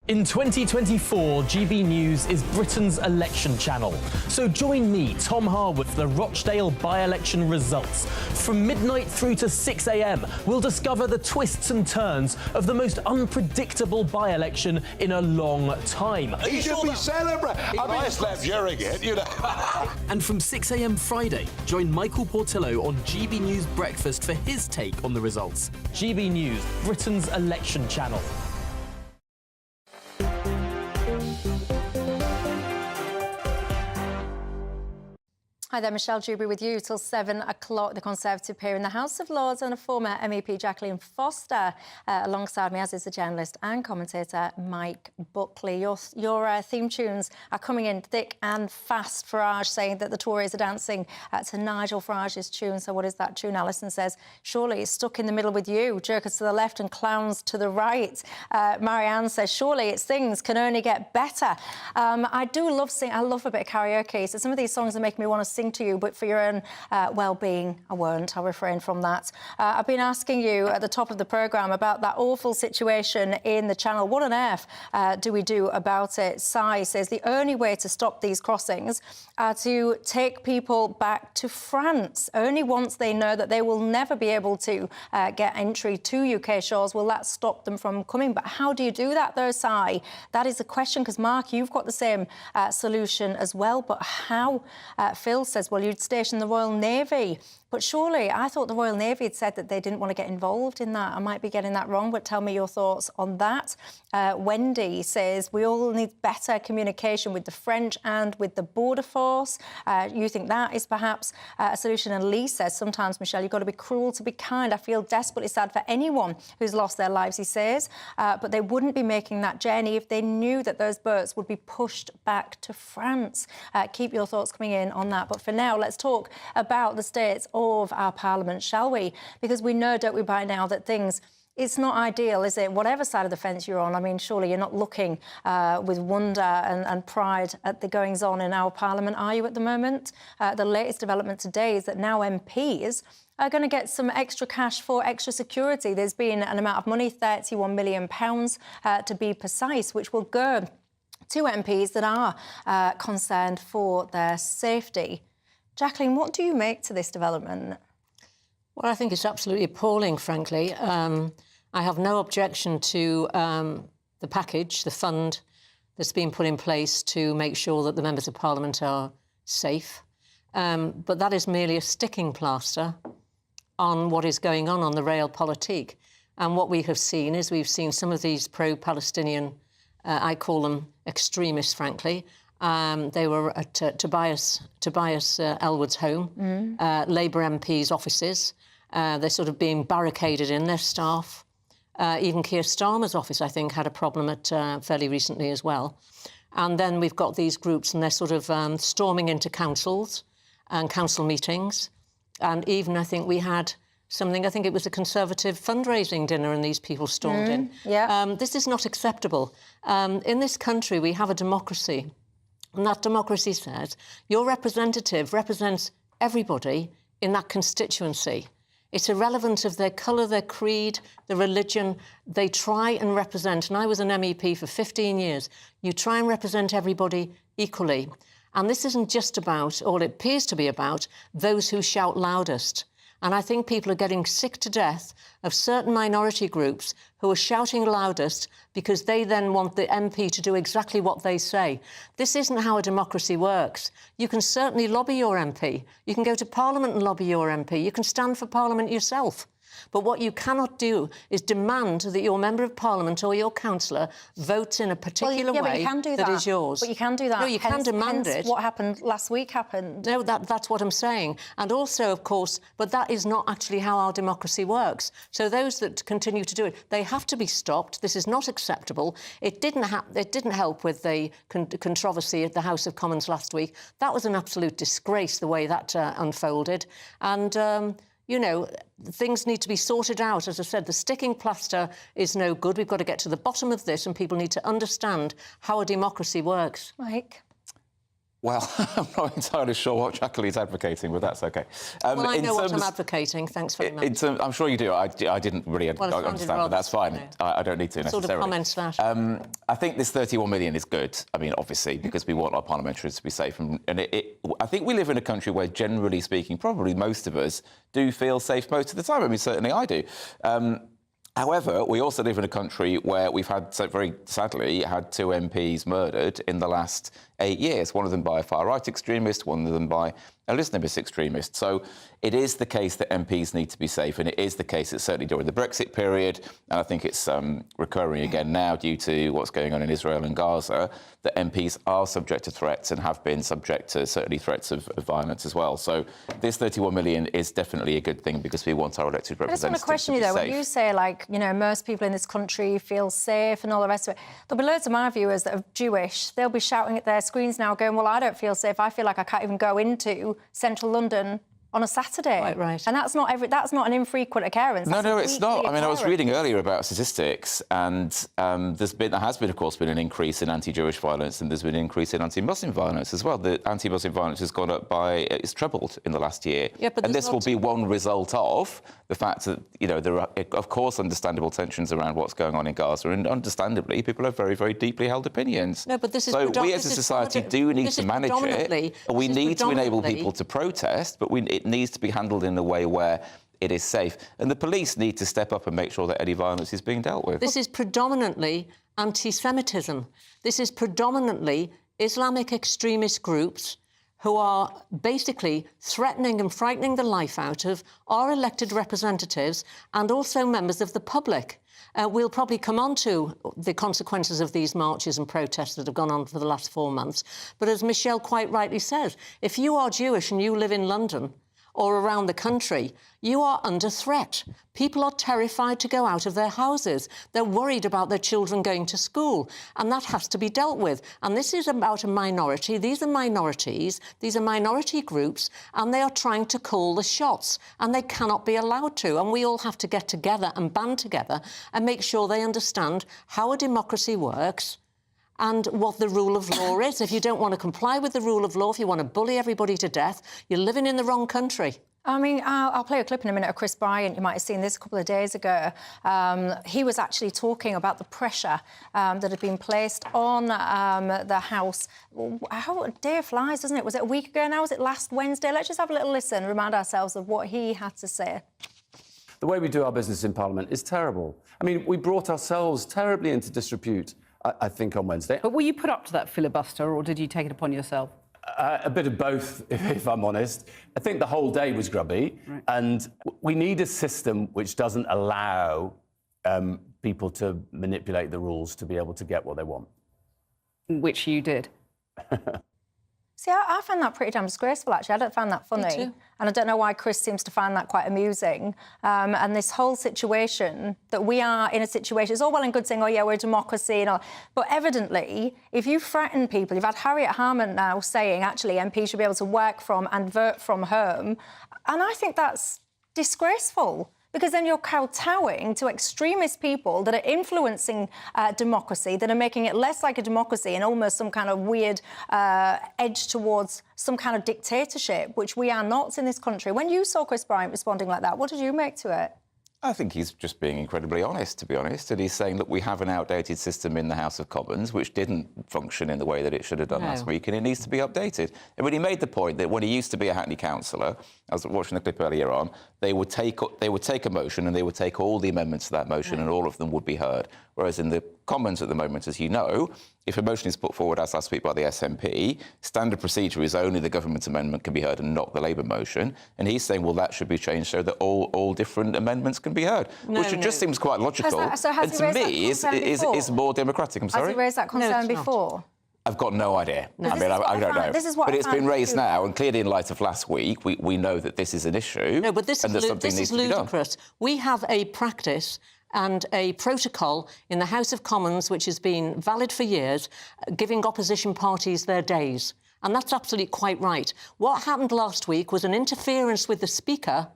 Speaker 7: In 2024, GB News is Britain's election channel. So join me, Tom Harwood, for the Rochdale by-election results. From midnight through to 6 a.m, we'll discover the twists and turns of the most unpredictable by-election in a long time.
Speaker 17: You should be celebrating. I mean, I slept during it, you know.
Speaker 7: And from 6 a.m. Friday, join Michael Portillo on GB News Breakfast for his take on the results. GB News, Britain's election channel.
Speaker 9: Hi there, Michelle Dewberry with you till 7 o'clock. The Conservative peer in the House of Lords and a former MEP, Jacqueline Foster, alongside me, as is the journalist and commentator Mike Buckley. Your theme tunes are coming in thick and fast. Farage saying that the Tories are dancing to Nigel Farage's tune. So what is that tune? Alison says, surely it's stuck in the middle with you. Jerkers to the left and clowns to the right. Marianne says, surely it's things can only get better. I do love singing. I love a bit of karaoke. So some of these songs are making me want to sing to you, but for your own well-being, I won't. I'll refrain from that. I've been asking you at the top of the programme about that awful situation in the Channel. What on earth do we do about it? Sai says the only way to stop these crossings are to take people back to France. Only once they know that they will never be able to get entry to UK shores will that stop them from coming. But how do you do that, though, Sai? That is the question, because, Mark, you've got the same solution as well. But how? Phil says, well, you'd station the Royal Navy. But surely, I thought the Royal Navy had said that they didn't want to get involved in that. I might be getting that wrong, but tell me your thoughts on that. Wendy says, we all need better communication with the French and with the Border Force. You think that is perhaps a solution? And Lee says, sometimes, Michelle, you've got to be cruel to be kind. I feel desperately sad for anyone who's lost their lives, he says. But they wouldn't be making that journey if they knew that those boats would be pushed back to France. Keep your thoughts coming in on that. But for now, let's talk about the state of our Parliament, shall we? Because we know, don't we, by now, that things... It's not ideal, is it? Whatever side of the fence you're on. I mean, surely you're not looking with wonder and pride at the goings-on in our Parliament, are you, at the moment? The latest development today is that now MPs are going to get some extra cash for extra security. There's been an amount of money, £31 million to be precise, which will go to MPs that are concerned for their safety. Jacqueline, what do you make to this development?
Speaker 13: Well, I think it's absolutely appalling, frankly. I have no objection to the package, the fund that's been put in place to make sure that the members of Parliament are safe. But that is merely a sticking plaster on what is going on the realpolitik. And what we have seen is we've seen some of these pro-Palestinian, I call them extremists, frankly. They were at Tobias Elwood's home, Labour MPs' offices. They're sort of being barricaded in, their staff. Even Keir Starmer's office, I think, had a problem fairly recently as well. And then we've got these groups, and they're sort of storming into councils and council meetings. And even, I think, we had something, I think it was a Conservative fundraising dinner, and these people stormed in.
Speaker 9: Yeah.
Speaker 13: This is not acceptable. In this country, we have a democracy. And that democracy says your representative represents everybody in that constituency. It's irrelevant of their colour, their creed, their religion. They try and represent, and I was an MEP for 15 years, you try and represent everybody equally. And this isn't just about, or it appears to be about, those who shout loudest. And I think people are getting sick to death of certain minority groups who are shouting loudest because they then want the MP to do exactly what they say. This isn't how a democracy works. You can certainly lobby your MP. You can go to Parliament and lobby your MP. You can stand for Parliament yourself. But what you cannot do is demand that your Member of Parliament or your councillor votes in a particular way
Speaker 9: but you can do
Speaker 13: that is yours.
Speaker 9: But you can do that.
Speaker 13: No, you can demand it.
Speaker 9: What happened last week happened.
Speaker 13: No, that's what I'm saying. And also, of course, but that is not actually how our democracy works. So those that continue to do it, they have to be stopped. This is not acceptable. It didn't help with the controversy at the House of Commons last week. That was an absolute disgrace, the way that unfolded. And... you know, things need to be sorted out. As I said, the sticking plaster is no good. We've got to get to the bottom of this, and people need to understand how a democracy works.
Speaker 9: Mike?
Speaker 14: Well, I'm not entirely sure what Jacqueline's advocating, but that's OK.
Speaker 13: Well, I know what I'm advocating. Thanks very much.
Speaker 14: I'm sure you do. I didn't really understand, but that's fine.
Speaker 13: You know,
Speaker 14: I don't need to necessarily.
Speaker 13: Sort of comments that.
Speaker 14: I think this 31 million is good. I mean, obviously, because we want our parliamentarians to be safe. And I think we live in a country where, generally speaking, probably most of us do feel safe most of the time. I mean, certainly I do. However, we also live in a country where we've had, so very sadly, had 2 MPs murdered in the last 8 years, one of them by a far-right extremist, one of them by a Islamist extremist. So it is the case that MPs need to be safe, and it is the case that certainly during the Brexit period, and I think it's recurring again now due to what's going on in Israel and Gaza, that MPs are subject to threats and have been subject to certainly threats of violence as well. So this 31 million is definitely a good thing because we want our elected representatives
Speaker 9: I just want to question you, though, when you say, like, you know, most people in this country feel safe and all the rest of it, there'll be loads of my viewers that are Jewish. They'll be shouting at their screens now going, well, I don't feel safe. I feel like I can't even go into central London on a Saturday.
Speaker 13: Quite right.
Speaker 9: And that's not an infrequent occurrence.
Speaker 14: No, it's not. I mean, I was reading earlier about statistics, and there has been, of course, an increase in anti-Jewish violence, and there's been an increase in anti-Muslim violence as well. The anti-Muslim violence has gone up it's trebled in the last year.
Speaker 13: Yeah, but
Speaker 14: and this will be one result of the fact that, you know, there are, of course, understandable tensions around what's going on in Gaza, and understandably, people have very, very deeply held opinions.
Speaker 13: No, but this is
Speaker 14: so we as a society do need to manage it. We need to enable people to protest, but it needs to be handled in a way where it is safe. And the police need to step up and make sure that any violence is being dealt with.
Speaker 13: This is predominantly anti-Semitism. This is predominantly Islamic extremist groups who are basically threatening and frightening the life out of our elected representatives and also members of the public. We'll probably come on to the consequences of these marches and protests that have gone on for the last 4 months. But as Michelle quite rightly says, if you are Jewish and you live in London or around the country, you are under threat. People are terrified to go out of their houses. They're worried about their children going to school, and that has to be dealt with. And this is about a minority. These are minorities. These are minority groups, and they are trying to call the shots, and they cannot be allowed to. And we all have to get together and band together and make sure they understand how a democracy works and what the rule of law is. If you don't want to comply with the rule of law, if you want to bully everybody to death, you're living in the wrong country.
Speaker 9: I mean, I'll play a clip in a minute of Chris Bryant. You might have seen this a couple of days ago. He was actually talking about the pressure that had been placed on the House. How a day flies, doesn't it? Was it a week ago now? Was it last Wednesday? Let's just have a little listen, remind ourselves of what he had to say.
Speaker 21: The way we do our business in Parliament is terrible. I mean, we brought ourselves terribly into disrepute, I think, on Wednesday.
Speaker 22: But were you put up to that filibuster, or did you take it upon yourself?
Speaker 21: A bit of both, if I'm honest. I think the whole day was grubby, and we need a system which doesn't allow people to manipulate the rules to be able to get what they want.
Speaker 22: Which you did.
Speaker 9: See, I find that pretty damn disgraceful, actually. I don't find that funny.
Speaker 22: Me too.
Speaker 9: And I don't know why Chris seems to find that quite amusing. And this whole situation, that we are in a situation, it's all well and good saying, oh, yeah, we're a democracy and all. But evidently, if you threaten people, you've had Harriet Harman now saying, actually, MPs should be able to work from and vote from home. And I think that's disgraceful. Because then you're kowtowing to extremist people that are influencing democracy, that are making it less like a democracy and almost some kind of weird edge towards some kind of dictatorship, which we are not in this country. When you saw Chris Bryant responding like that, what did you make to it?
Speaker 14: I think he's just being incredibly honest, to be honest, and he's saying that we have an outdated system in the House of Commons which didn't function in the way that it should have done last week, and it needs to be updated. And when he made the point that when he used to be a Hackney councillor, I was watching the clip earlier on, they would take a motion and they would take all the amendments to that motion and all of them would be heard. Whereas in the Commons at the moment, as you know, if a motion is put forward, as last week by the SNP, standard procedure is only the government amendment can be heard and not the Labour motion. And he's saying, well, that should be changed so that all different amendments can be heard, which just seems quite logical.
Speaker 9: Has
Speaker 14: and to me, is more democratic. I'm sorry?
Speaker 9: Has he raised that concern before?
Speaker 14: I've got no idea.
Speaker 9: No.
Speaker 14: I mean, I don't know.
Speaker 9: This is what
Speaker 14: but it's been raised
Speaker 9: Cuba.
Speaker 14: now, and clearly in light of last week, we know that this is an issue.
Speaker 13: No, but this is ludicrous. We have a practice and a protocol in the House of Commons which has been valid for years, giving opposition parties their days. And that's absolutely quite right. What happened last week was an interference with the Speaker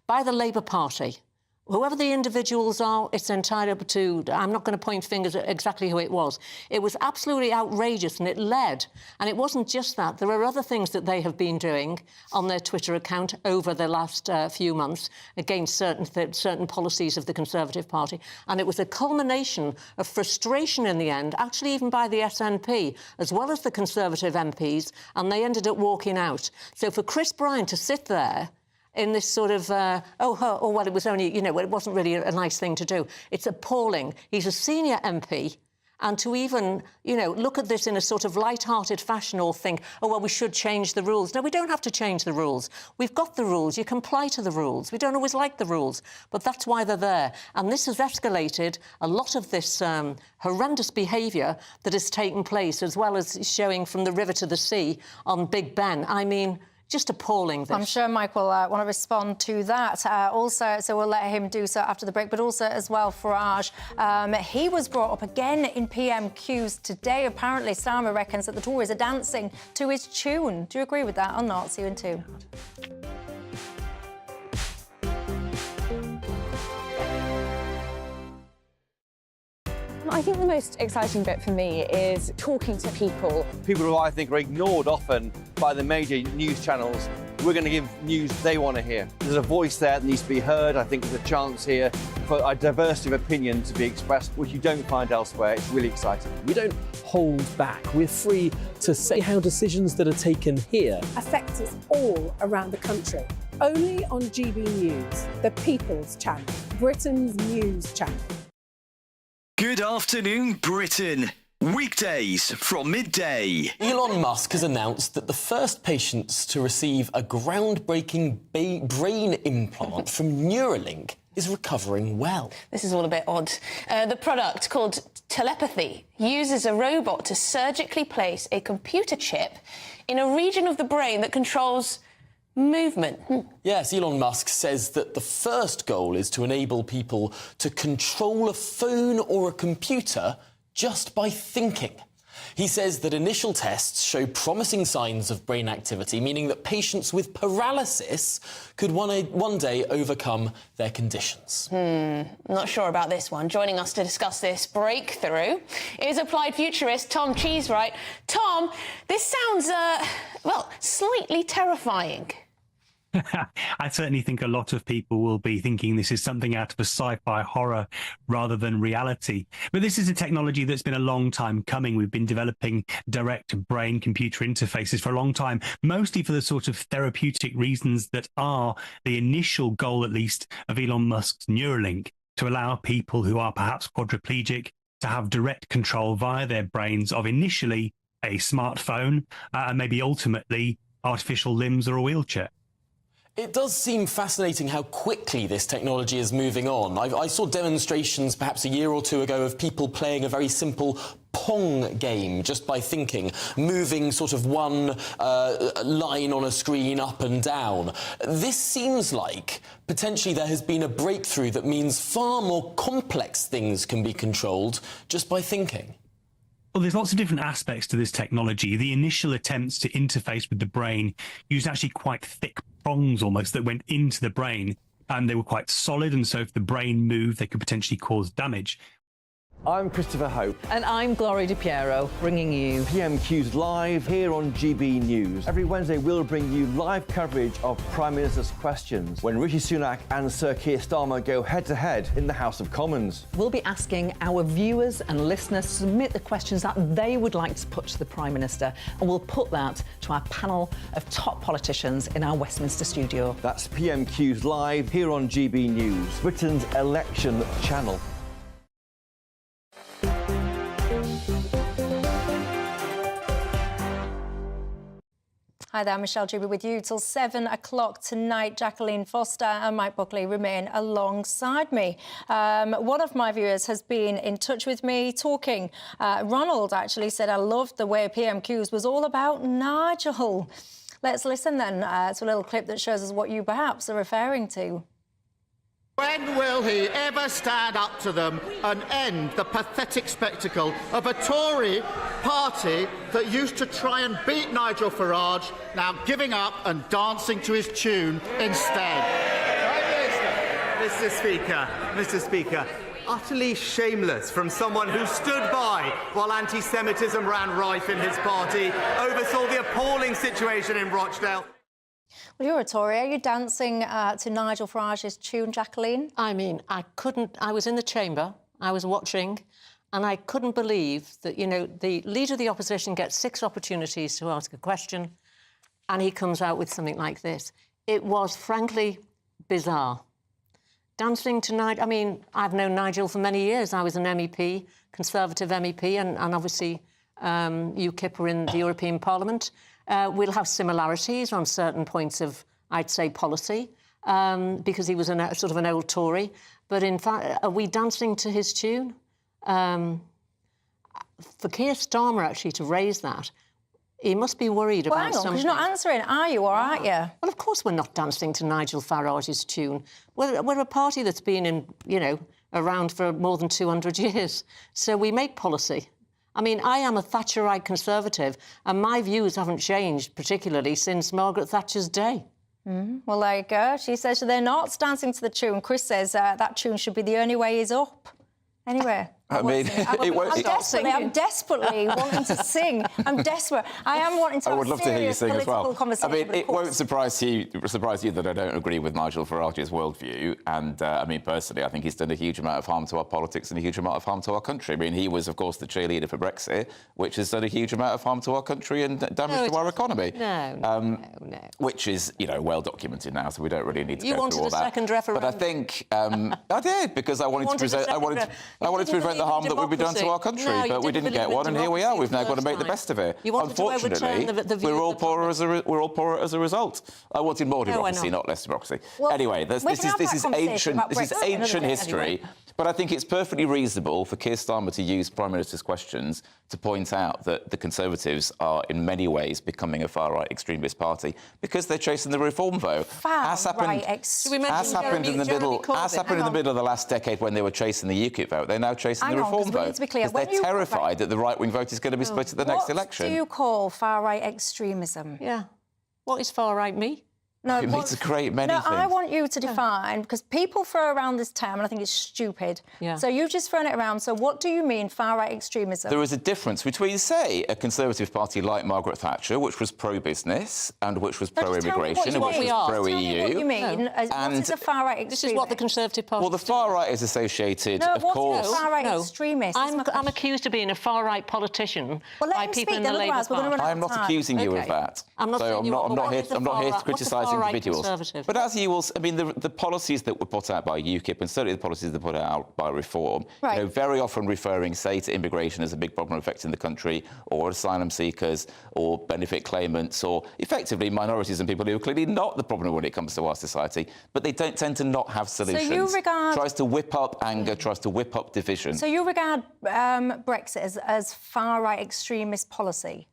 Speaker 13: by the Labour Party. Whoever the individuals are, it's entirely up to... I'm not going to point fingers at exactly who it was. It was absolutely outrageous, and it led... And it wasn't just that. There are other things that they have been doing on their Twitter account over the last few months against certain policies of the Conservative Party. And it was a culmination of frustration in the end, actually even by the SNP, as well as the Conservative MPs, and they ended up walking out. So for Chris Bryant to sit there in this sort of, well, it was only, you know, it wasn't really a nice thing to do. It's appalling. He's a senior MP, and to even, you know, look at this in a sort of light-hearted fashion or think, oh, well, we should change the rules. No, we don't have to change the rules. We've got the rules. You comply to the rules. We don't always like the rules, but that's why they're there. And this has escalated a lot of this horrendous behaviour that has taken place, as well as showing from the river to the sea on Big Ben. I mean, just appalling, this.
Speaker 9: I'm sure Mike will want to respond to that. Also, so we'll let him do so after the break, but also as well, Farage. He was brought up again in PMQs today. Apparently, Sama reckons that the Tories are dancing to his tune. Do you agree with that or not? See you in 2.
Speaker 18: I think the most exciting bit for me is talking to people.
Speaker 19: People who I think are ignored often by the major news channels. We're going to give news they want to hear. There's a voice there that needs to be heard. I think there's a chance here for a diversity of opinion to be expressed, which you don't find elsewhere. It's really exciting.
Speaker 7: We don't hold back. We're free to say how decisions that are taken here
Speaker 20: affect us all around the country. Only on GB News, the People's Channel, Britain's news channel.
Speaker 3: Good afternoon, Britain. Weekdays from midday.
Speaker 7: Elon Musk has announced that the first patients to receive a groundbreaking brain implant from Neuralink is recovering well.
Speaker 2: This is all a bit odd. The product, called telepathy, uses a robot to surgically place a computer chip in a region of the brain that controls movement.
Speaker 7: Yes, Elon Musk says that the first goal is to enable people to control a phone or a computer just by thinking. He says that initial tests show promising signs of brain activity, meaning that patients with paralysis could one day overcome their conditions.
Speaker 2: Not sure about this one. Joining us to discuss this breakthrough is applied futurist Tom Cheesewright. Tom, this sounds, well, slightly terrifying.
Speaker 4: I certainly think a lot of people will be thinking this is something out of a sci-fi horror rather than reality. But this is a technology that's been a long time coming. We've been developing direct brain-computer interfaces for a long time, mostly for the sort of therapeutic reasons that are the initial goal, at least, of Elon Musk's Neuralink, to allow people who are perhaps quadriplegic to have direct control via their brains of initially a smartphone and maybe ultimately artificial limbs or a wheelchair.
Speaker 7: It does seem fascinating how quickly this technology is moving on. I saw demonstrations perhaps a year or two ago of people playing a very simple Pong game just by thinking, moving sort of one line on a screen up and down. This seems like potentially there has been a breakthrough that means far more complex things can be controlled just by thinking.
Speaker 4: Well, there's lots of different aspects to this technology. The initial attempts to interface with the brain used actually quite thick prongs almost that went into the brain, and they were quite solid, and so if the brain moved, they could potentially cause damage.
Speaker 19: I'm Christopher Hope.
Speaker 22: And I'm Gloria Di Piero, bringing you
Speaker 19: PMQs live here on GB News. Every Wednesday, we'll bring you live coverage of Prime Minister's questions when Rishi Sunak and Sir Keir Starmer go head-to-head in the House of Commons.
Speaker 22: We'll be asking our viewers and listeners to submit the questions that they would like to put to the Prime Minister, and we'll put that to our panel of top politicians in our Westminster studio.
Speaker 19: That's PMQs live here on GB News, Britain's election channel.
Speaker 9: Hi there, Michelle Dewberry with you till 7 o'clock tonight. Jacqueline Foster and Mike Buckley remain alongside me. One of my viewers has been in touch with me talking. Ronald actually said, I loved the way PMQs was all about Nigel. Let's listen then to a little clip that shows us what you perhaps are referring to.
Speaker 23: When will he ever stand up to them and end the pathetic spectacle of a Tory party that used to try and beat Nigel Farage, now giving up and dancing to his tune instead?
Speaker 24: Mr. Speaker, utterly shameless from someone who stood by while anti-Semitism ran rife in his party, oversaw the appalling situation in Rochdale.
Speaker 9: Well, you're a Tory. Are you dancing to Nigel Farage's tune, Jacqueline?
Speaker 13: I mean, I was in the chamber, I was watching, and I couldn't believe that, you know, the Leader of the Opposition gets 6 opportunities to ask a question, and he comes out with something like this. It was, frankly, bizarre. Dancing tonight, I mean, I've known Nigel for many years. I was an MEP, Conservative MEP, and obviously UKIP were in the European Parliament. We'll have similarities on certain points of, I'd say, policy, because he was sort of an old Tory. But in fact, are we dancing to his tune? For Keir Starmer, actually, to raise that, he must be worried about
Speaker 9: hang on,
Speaker 13: something.
Speaker 9: because you're not answering, are you, or aren't you?
Speaker 13: Well, of course we're not dancing to Nigel Farage's tune. We're a party that's been around for more than 200 years. So we make policy. I mean, I am a Thatcherite Conservative, and my views haven't changed particularly since Margaret Thatcher's day.
Speaker 9: Well, there you go. She says they're not dancing to the tune. Chris says that tune should be The Only Way Is Up. Anyway,
Speaker 14: I mean,
Speaker 9: I'm desperately wanting to sing. I'm desperate. I am wanting to.
Speaker 14: I would love to hear you sing as well. I mean, it won't surprise you that I don't agree with Nigel Farage's worldview. And I mean, personally, I think he's done a huge amount of harm to our politics and a huge amount of harm to our country. I mean, he was, of course, the cheerleader for Brexit, which has done a huge amount of harm to our country and damage to our economy.
Speaker 13: No.
Speaker 14: Which is, well documented now, so we don't really need to
Speaker 13: you
Speaker 14: go through all that.
Speaker 13: You wanted a second referendum.
Speaker 14: But I think I did, because I wanted to present. I wanted to prevent the harm that would be done to our country, but we didn't get one, and here we are. We've now got to make the best of it. Unfortunately, we're all poorer as a result. I wanted more democracy, not less democracy. Well, anyway, this is ancient history. But I think it's perfectly reasonable for Keir Starmer to use Prime Minister's questions to point out that the Conservatives are in many ways becoming a far-right extremist party because they're chasing the reform vote. As happened in the middle of the last decade when they were chasing the UKIP vote. They're now chasing the reform vote because they're terrified that the right-wing vote is going to be split at the next election.
Speaker 9: What do you call far-right extremism?
Speaker 13: Yeah. What is far-right me?
Speaker 9: No,
Speaker 14: it means a great many things.
Speaker 9: I want you to define, because people throw around this term, and I think it's stupid. Yeah. So you've just thrown it around. So what do you mean, far-right extremism?
Speaker 14: There is a difference between, say, a Conservative party like Margaret Thatcher, which was pro-business and which was pro-immigration and which was pro-EU.
Speaker 9: What you mean? What is a far-right extremist?
Speaker 13: This is what the Conservative Party...
Speaker 14: Well, the far-right is associated, of course...
Speaker 9: No, far-right extremist?
Speaker 13: I'm accused of being a far-right politician by people in the Labour Party.
Speaker 14: I'm not accusing you of that.
Speaker 13: I'm not
Speaker 14: here to criticise individuals. But as you will... I mean, the policies that were put out by UKIP and certainly the policies that were put out by Reform, very often referring, say, to immigration as a big problem affecting the country, or asylum seekers, or benefit claimants, or effectively minorities and people who are clearly not the problem when it comes to our society, but they don't tend to not have solutions.
Speaker 9: So you regard...
Speaker 14: Tries to whip up anger, tries to whip up division.
Speaker 9: So you regard Brexit as far-right extremist policy?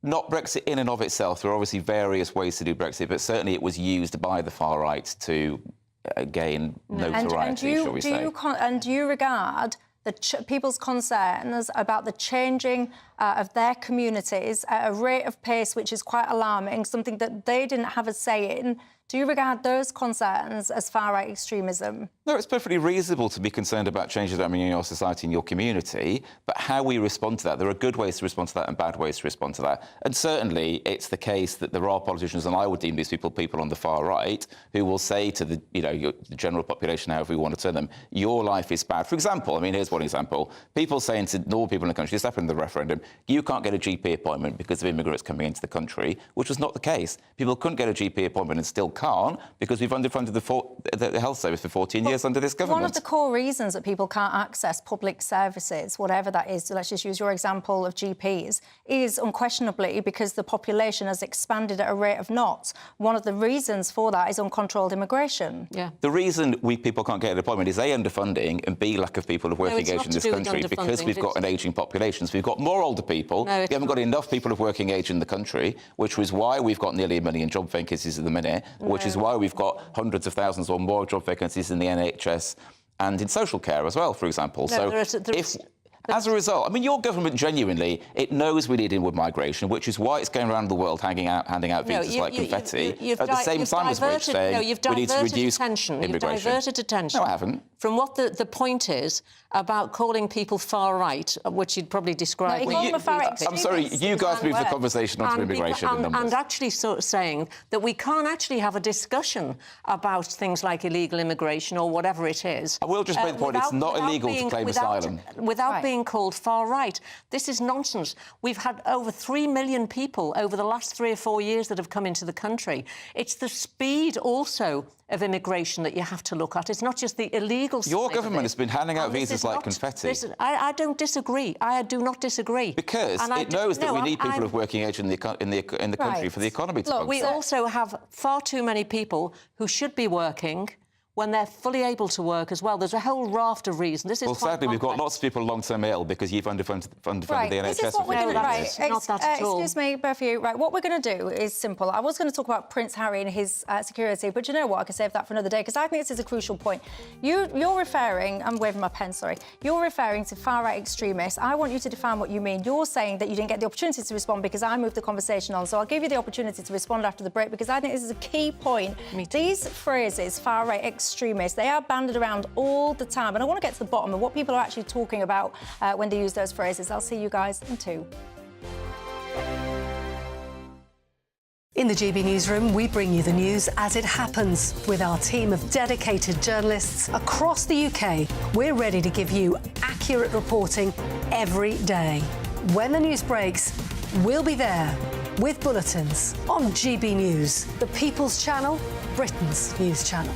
Speaker 14: Not Brexit in and of itself. There are obviously various ways to do Brexit, but certainly it was used by the far right to gain notoriety, shall we say.
Speaker 9: And do you regard people's concerns about the changing of their communities at a rate of pace which is quite alarming, something that they didn't have a say in? Do you regard those concerns as far-right extremism?
Speaker 14: No, it's perfectly reasonable to be concerned about changes happening in your society and your community, but how we respond to that, there are good ways to respond to that and bad ways to respond to that. And certainly it's the case that there are politicians, and I would deem these people on the far right, who will say to the general population, however we want to turn them, your life is bad. For example, I mean, here's one example. People saying to normal people in the country, this happened in the referendum, you can't get a GP appointment because of immigrants coming into the country, which was not the case. People couldn't get a GP appointment and still can't because we've underfunded the health service for 14 years under this government.
Speaker 9: One of the core reasons that people can't access public services, whatever that is, so let's just use your example of GPs, is unquestionably because the population has expanded at a rate of knots. One of the reasons for that is uncontrolled immigration.
Speaker 13: Yeah.
Speaker 14: The reason people can't get an appointment is A, underfunding, and B, lack of people of working age in this country, because we've got an ageing population. So we've got more older people. We haven't got enough people of working age in the country, which was why we've got nearly 1 million job vacancies at the minute, which is why we've got hundreds of thousands or more job vacancies in the NHS and in social care as well, for example. As a result, I mean, your government genuinely, it knows we need inward migration, which is why it's going around the world handing out visas like confetti, at the same time as which saying we need to reduce immigration.
Speaker 13: You've diverted attention.
Speaker 14: No, I haven't.
Speaker 13: From what the point is about calling people far-right, which you'd probably describe...
Speaker 14: I'm sorry, you guys moved the conversation onto immigration and numbers.
Speaker 13: And actually saying that we can't actually have a discussion about things like illegal immigration or whatever it is.
Speaker 14: I will just make the point, it's not illegal to claim asylum.
Speaker 13: Without being being called far right. This is nonsense. We've had over 3 million people over the last 3 or 4 years that have come into the country. It's the speed also of immigration that you have to look at. It's not just the illegal side.
Speaker 14: Your government has been handing out visas like confetti.
Speaker 13: I don't disagree. I do not disagree.
Speaker 14: Because it knows that we need people of working age in the country for the economy to function.
Speaker 13: We also have far too many people who should be working when they're fully able to work as well. There's a whole raft of reasons. Well,
Speaker 14: sadly, we've got lots of people long-term ill because you've underfunded the NHS.
Speaker 9: This is what we're going to do.
Speaker 13: Not that at all.
Speaker 9: Excuse me, both of you. Right, what we're going to do is simple. I was going to talk about Prince Harry and his security, but you know what? I can save that for another day because I think this is a crucial point. You're referring... I'm waving my pen, sorry. You're referring to far-right extremists. I want you to define what you mean. You're saying that you didn't get the opportunity to respond because I moved the conversation on. So I'll give you the opportunity to respond after the break because I think this is a key point. These phrases, far-right extremists, they are banded around all the time. And I want to get to the bottom of what people are actually talking about when they use those phrases. I'll see you guys in 2.
Speaker 10: In the GB Newsroom, we bring you the news as it happens. With our team of dedicated journalists across the UK, we're ready to give you accurate reporting every day. When the news breaks, we'll be there with bulletins on GB News, the People's Channel, Britain's news channel.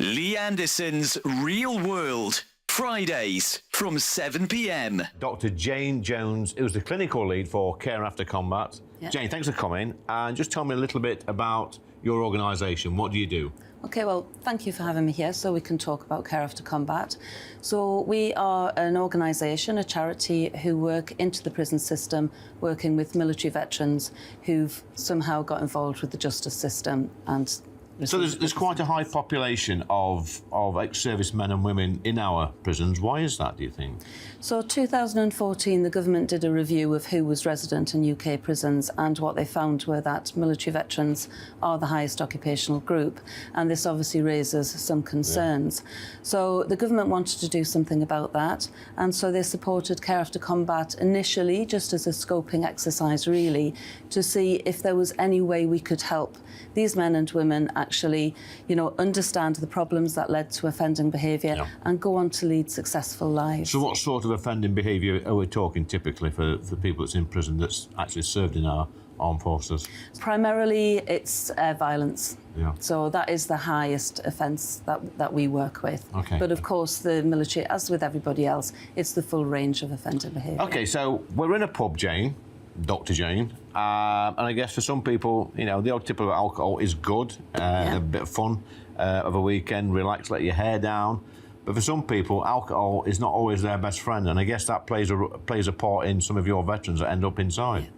Speaker 3: Lee Anderson's Real World, Fridays from 7 p.m.
Speaker 1: Dr. Jane Jones, who's the clinical lead for Care After Combat.
Speaker 5: Yeah.
Speaker 1: Jane, thanks for coming. And just tell me a little bit about your organisation. What do you do?
Speaker 5: OK, well, thank you for having me here so we can talk about Care After Combat. So we are an organisation, a charity, who work into the prison system, working with military veterans who've somehow got involved with the justice system and...
Speaker 1: So there's quite a high population of ex-service men and women in our prisons. Why is that, do you think?
Speaker 5: So 2014, the government did a review of who was resident in UK prisons, and what they found were that military veterans are the highest occupational group, and this obviously raises some concerns. Yeah. So the government wanted to do something about that, and so they supported Care After Combat initially, just as a scoping exercise, really, to see if there was any way we could help these men and women actually, you know, understand the problems that led to offending behaviour and go on to lead successful lives.
Speaker 1: So what sort of offending behaviour are we talking typically for people that's in prison that's actually served in our armed forces?
Speaker 5: Primarily, it's violence.
Speaker 1: Yeah.
Speaker 5: So that is the highest offence that we work with.
Speaker 1: Okay.
Speaker 5: But of course, the military, as with everybody else, it's the full range of offending behaviour.
Speaker 1: OK, so we're in a pub, Jane, Dr. Jane, and I guess for some people, you know, the odd tip of alcohol is good, a bit of fun of a weekend, relax, let your hair down. But for some people, alcohol is not always their best friend, and I guess that plays a part in some of your veterans that end up inside.
Speaker 5: Yeah.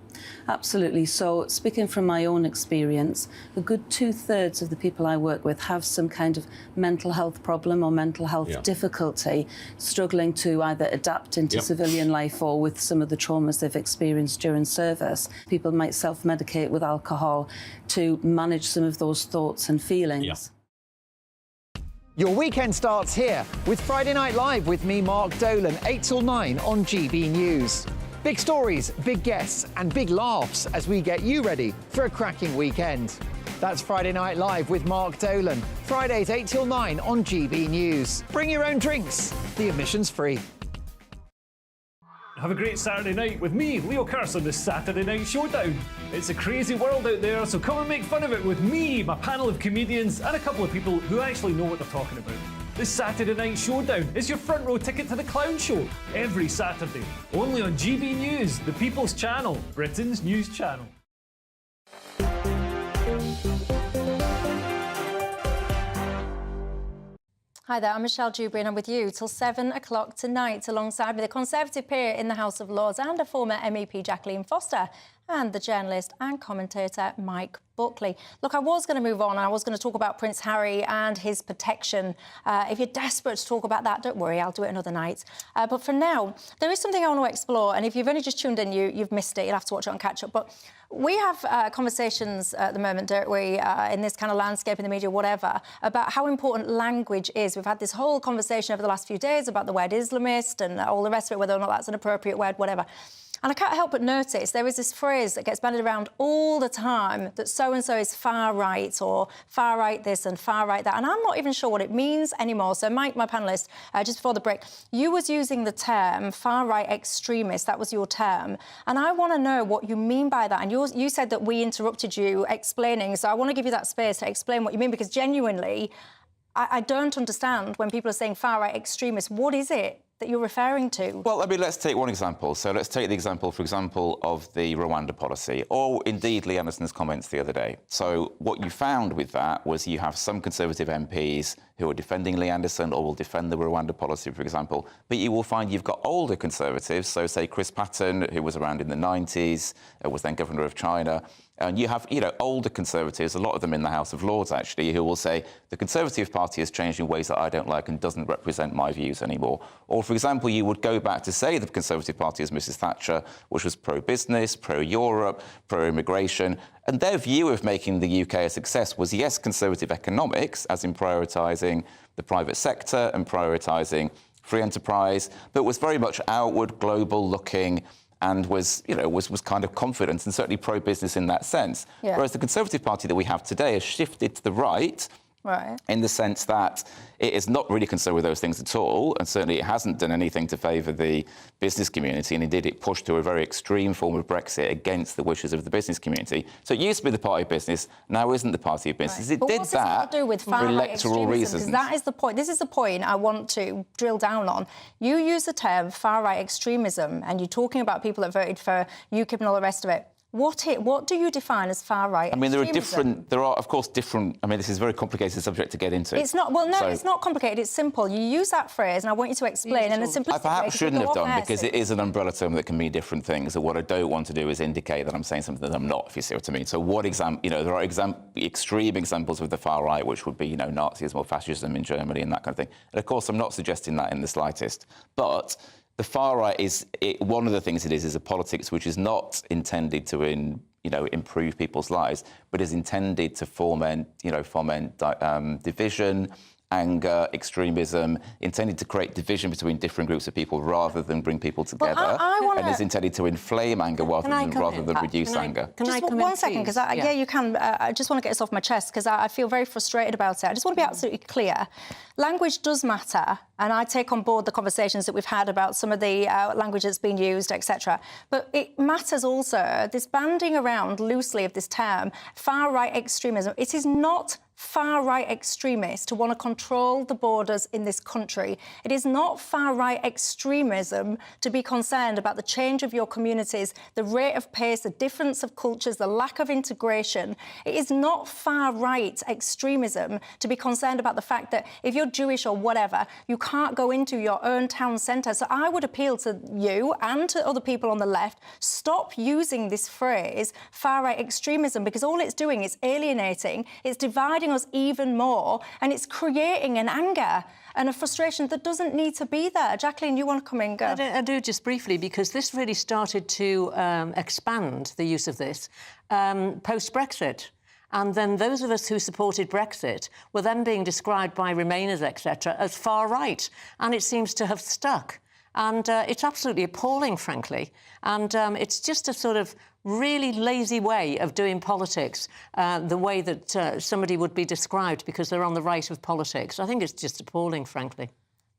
Speaker 5: Absolutely. So, speaking from my own experience, a good 2/3 of the people I work with have some kind of mental health problem or mental health difficulty, struggling to either adapt into civilian life or with some of the traumas they've experienced during service. People might self-medicate with alcohol to manage some of those thoughts and feelings.
Speaker 6: Yeah. Your weekend starts here with Friday Night Live with me, Mark Dolan, 8 till 9 on GB News. Big stories, big guests and big laughs as we get you ready for a cracking weekend. That's Friday Night Live with Mark Dolan. Fridays 8 till 9 on GB News. Bring your own drinks. The admission's free.
Speaker 8: Have a great Saturday night with me, Leo Curse, on the Saturday Night Showdown. It's a crazy world out there, so come and make fun of it with me, my panel of comedians, and a couple of people who actually know what they're talking about. The Saturday Night Showdown is your front row ticket to the clown show every Saturday, only on GB News, the People's Channel, Britain's news channel.
Speaker 9: Hi there, I'm Michelle Dewberry and I'm with you till 7 o'clock tonight, alongside me the Conservative peer in the House of Lords and a former MEP Jacqueline Foster, and the journalist and commentator Mike Buckley. Look, I was going to move on. I was going to talk about Prince Harry and his protection. If you're desperate to talk about that, don't worry, I'll do it another night. But for now, there is something I want to explore, and if you've only just tuned in, you've missed it. You'll have to watch it on catch-up. But we have conversations at the moment, don't we, in this kind of landscape, in the media, whatever, about how important language is. We've had this whole conversation over the last few days about the word Islamist and all the rest of it, whether or not that's an appropriate word, whatever. And I can't help but notice there is this phrase that gets bandied around all the time that so-and-so is far right or far right this and far right that. And I'm not even sure what it means anymore. So Mike, my panellist, just before the break, you was using the term far right extremist. That was your term. And I want to know what you mean by that. And you said that we interrupted you explaining. So I want to give you that space to explain what you mean, because genuinely, I don't understand when people are saying far right extremist. What is it that you're referring to?
Speaker 14: Well, I mean, let's take one example. So let's take the example, for example, of the Rwanda policy, or indeed Lee Anderson's comments the other day. So what you found with that was you have some Conservative MPs who are defending Lee Anderson or will defend the Rwanda policy, for example, but you will find you've got older Conservatives, so say Chris Patten, who was around in the 90s, was then governor of China, and you have, older Conservatives, a lot of them in the House of Lords, actually, who will say the Conservative Party has changed in ways that I don't like and doesn't represent my views anymore. Or, for example, you would go back to, say, the Conservative Party as Mrs Thatcher, which was pro-business, pro-Europe, pro-immigration, and their view of making the UK a success was, yes, Conservative economics, as in prioritising the private sector and prioritising free enterprise, but was very much outward, global-looking, and was kind of confident and certainly pro-business in that sense.
Speaker 9: Yeah.
Speaker 14: Whereas the Conservative Party that we have today has shifted to the right,
Speaker 9: right,
Speaker 14: in the sense that it is not really concerned with those things at all, and certainly it hasn't done anything to favour the business community, and indeed it pushed to a very extreme form of Brexit against the wishes of the business community. So it used to be the party of business, now isn't the party of business.
Speaker 9: Right.
Speaker 14: It did that
Speaker 9: to do with
Speaker 14: for electoral reasons.
Speaker 9: Because that is the point. This is the point I want to drill down on. You use the term far-right extremism, and you're talking about people that voted for UKIP and all the rest of it. What do you define as far-right?
Speaker 14: I mean, there are, of course, different... I mean, this is a very complicated subject to get into.
Speaker 9: It's not... Well, no, it's not complicated. It's simple. You use that phrase, and I want you to explain in a simplistic way.
Speaker 14: I perhaps shouldn't have done, because it is an umbrella term that can mean different things. And what I don't want to do is indicate that I'm saying something that I'm not, if you see what I mean. So what there are extreme examples of the far right, which would be, Nazism or fascism in Germany and that kind of thing. And, of course, I'm not suggesting that in the slightest. But the far right one of the things it is a politics which is not intended to improve people's lives, but is intended to foment division, anger, extremism, intended to create division between different groups of people rather than bring people together, and is intended to inflame anger rather than reduce anger.
Speaker 9: Just one second, because yeah, you can. I just want to get this off my chest, because I feel very frustrated about it. I just want to be absolutely clear. Language does matter, and I take on board the conversations that we've had about some of the language that's been used, etc. But it matters also, this banding around loosely of this term, far-right extremism. It is not far-right extremists to want to control the borders in this country. It is not far-right extremism to be concerned about the change of your communities, the rate of pace, the difference of cultures, the lack of integration. It is not far-right extremism to be concerned about the fact that if you're Jewish or whatever, you can't go into your own town centre. So I would appeal to you and to other people on the left, stop using this phrase, far-right extremism, because all it's doing is alienating, it's dividing us even more, and it's creating an anger and a frustration that doesn't need to be there. Jacqueline, you want to come in? Go.
Speaker 13: I do just briefly, because this really started to expand the use of this post-Brexit. And then those of us who supported Brexit were then being described by Remainers, etc., as far-right. And it seems to have stuck. And it's absolutely appalling, frankly. And it's just a sort of really lazy way of doing politics, the way that somebody would be described because they're on the right of politics. I think it's just appalling, frankly.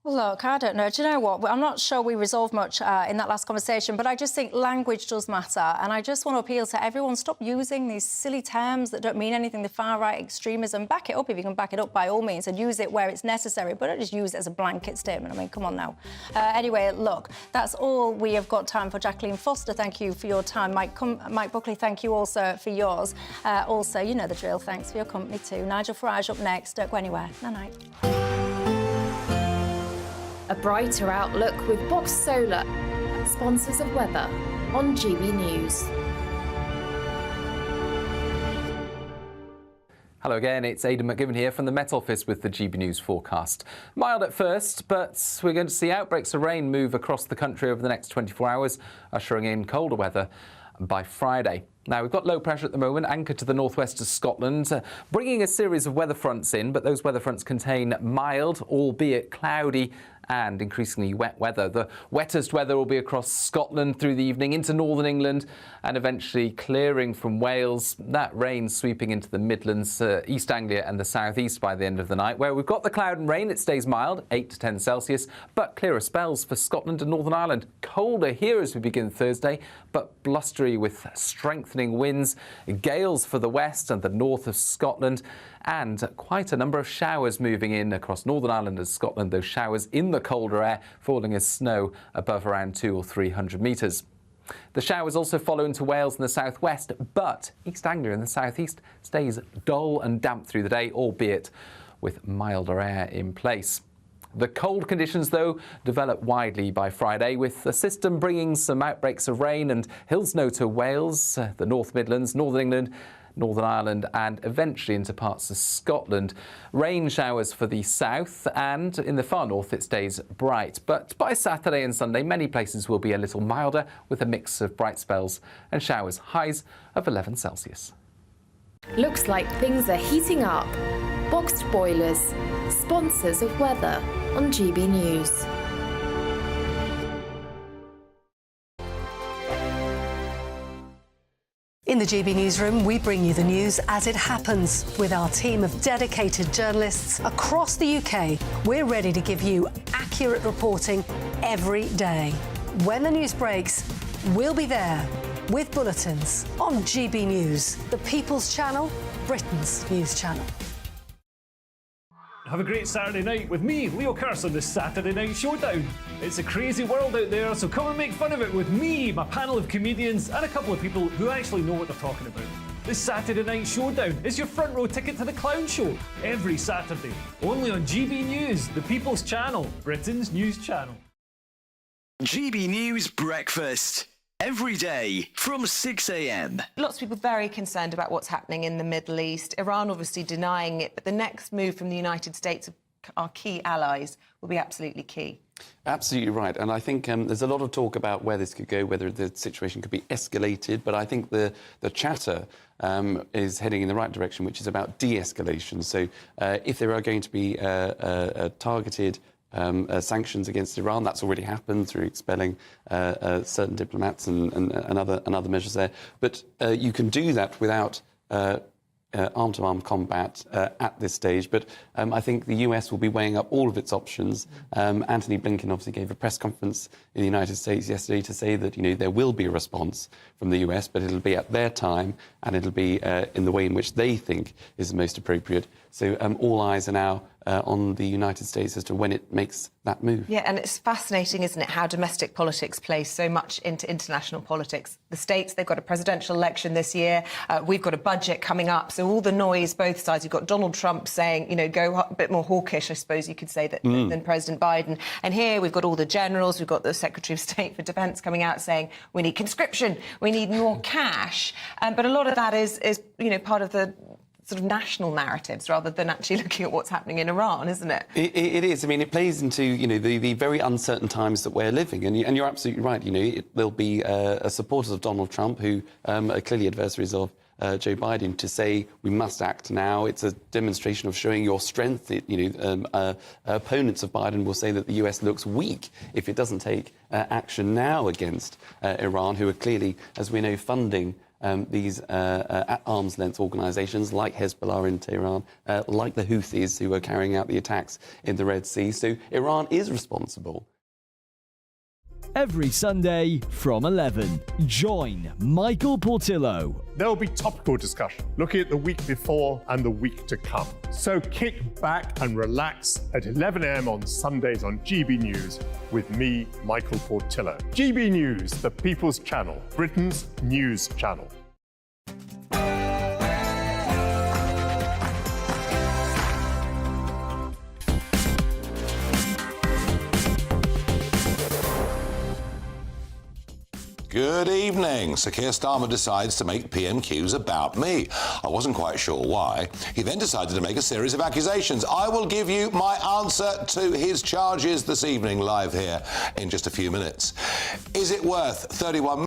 Speaker 9: Well, look, I don't know. Do you know what? I'm not sure we resolved much in that last conversation, but I just think language does matter. And I just want to appeal to everyone, stop using these silly terms that don't mean anything, the far-right extremism. Back it up if you can back it up by all means, and use it where it's necessary, but don't just use it as a blanket statement. I mean, come on now. Anyway, look, that's all we have got time for. Jacqueline Foster, thank you for your time. Mike Buckley, thank you also for yours. Also, you know the drill. Thanks for your company too. Nigel Farage up next. Don't go anywhere. Night-night.
Speaker 11: A brighter outlook with Box Solar, sponsors of weather on GB News.
Speaker 12: Hello again, it's Aidan McGibbon here from the Met Office with the GB News forecast. Mild at first, but we're going to see outbreaks of rain move across the country over the next 24 hours, ushering in colder weather by Friday. Now, we've got low pressure at the moment, anchored to the northwest of Scotland, bringing a series of weather fronts in, but those weather fronts contain mild, albeit cloudy and increasingly wet weather. The wettest weather will be across Scotland through the evening into northern England and eventually clearing from Wales. That rain sweeping into the Midlands, East Anglia and the southeast by the end of the night. Where we've got the cloud and rain, it stays mild, 8 to 10 Celsius, but clearer spells for Scotland and Northern Ireland. Colder here as we begin Thursday, but blustery with strengthening winds, gales for the west and the north of Scotland, and quite a number of showers moving in across Northern Ireland and Scotland. Those showers in the colder air falling as snow above around 200 or 300 metres. The showers also follow into Wales in the southwest, but East Anglia in the southeast stays dull and damp through the day, albeit with milder air in place. The cold conditions, though, develop widely by Friday, with the system bringing some outbreaks of rain and hill snow to Wales, the North Midlands, Northern England, Northern Ireland and eventually into parts of Scotland. Rain showers for the south, and in the far north it stays bright. But by Saturday and Sunday, many places will be a little milder with a mix of bright spells and showers, highs of 11 Celsius.
Speaker 11: Looks like things are heating up. Boxed boilers, sponsors of weather on GB News.
Speaker 10: In the GB Newsroom, we bring you the news as it happens. With our team of dedicated journalists across the UK, we're ready to give you accurate reporting every day. When the news breaks, we'll be there with bulletins on GB News, the People's Channel, Britain's news channel.
Speaker 8: Have a great Saturday night with me, Leo Curse, on this Saturday Night Showdown. It's a crazy world out there, so come and make fun of it with me, my panel of comedians, and a couple of people who actually know what they're talking about. This Saturday Night Showdown is your front row ticket to the clown show every Saturday, only on GB News, the People's Channel, Britain's news channel.
Speaker 3: GB News Breakfast. Every day from 6 a.m.
Speaker 2: Lots of people very concerned about what's happening in the Middle East. Iran obviously denying it, but the next move from the United States, our key allies, will be absolutely key.
Speaker 15: Absolutely right. And I think there's a lot of talk about where this could go, whether the situation could be escalated. But I think the chatter is heading in the right direction, which is about de-escalation. So if there are going to be targeted sanctions against Iran, that's already happened through expelling certain diplomats and other measures there. But you can do that without arm-to-arm combat at this stage. But I think the US will be weighing up all of its options. Antony Blinken obviously gave a press conference in the United States yesterday to say that, there will be a response from the US, but it'll be at their time and it'll be in the way in which they think is the most appropriate. So all eyes are now on the United States as to when it makes that move.
Speaker 2: Yeah, and it's fascinating, isn't it, how domestic politics plays so much into international politics. The States, they've got a presidential election this year. We've got a budget coming up. So all the noise, both sides. You've got Donald Trump saying, go a bit more hawkish, I suppose you could say, than President Biden. And here we've got all the generals. We've got the Secretary of State for Defence coming out saying, we need conscription, we need more cash. But a lot of that is part of the sort of national narratives rather than actually looking at what's happening in Iran, isn't it?
Speaker 15: It is. I mean, it plays into, the very uncertain times that we're living. And you're absolutely right. There'll be supporters of Donald Trump who are clearly adversaries of Joe Biden to say we must act now. It's a demonstration of showing your strength. Opponents of Biden will say that the US looks weak if it doesn't take action now against Iran, who are clearly, as we know, funding these at arm's length organisations like Hezbollah in Tehran, like the Houthis who are carrying out the attacks in the Red Sea. So Iran is responsible.
Speaker 16: Every Sunday from 11, join Michael Portillo.
Speaker 17: There will be topical discussion, looking at the week before and the week to come. So kick back and relax at 11 a.m. on Sundays on GB News with me, Michael Portillo. GB News, the People's Channel, Britain's news channel.
Speaker 21: Good evening. Sir Keir Starmer decides to make PMQs about me. I wasn't quite sure why. He then decided to make a series of accusations. I will give you my answer to his charges this evening, live here in just a few minutes. Is it worth 31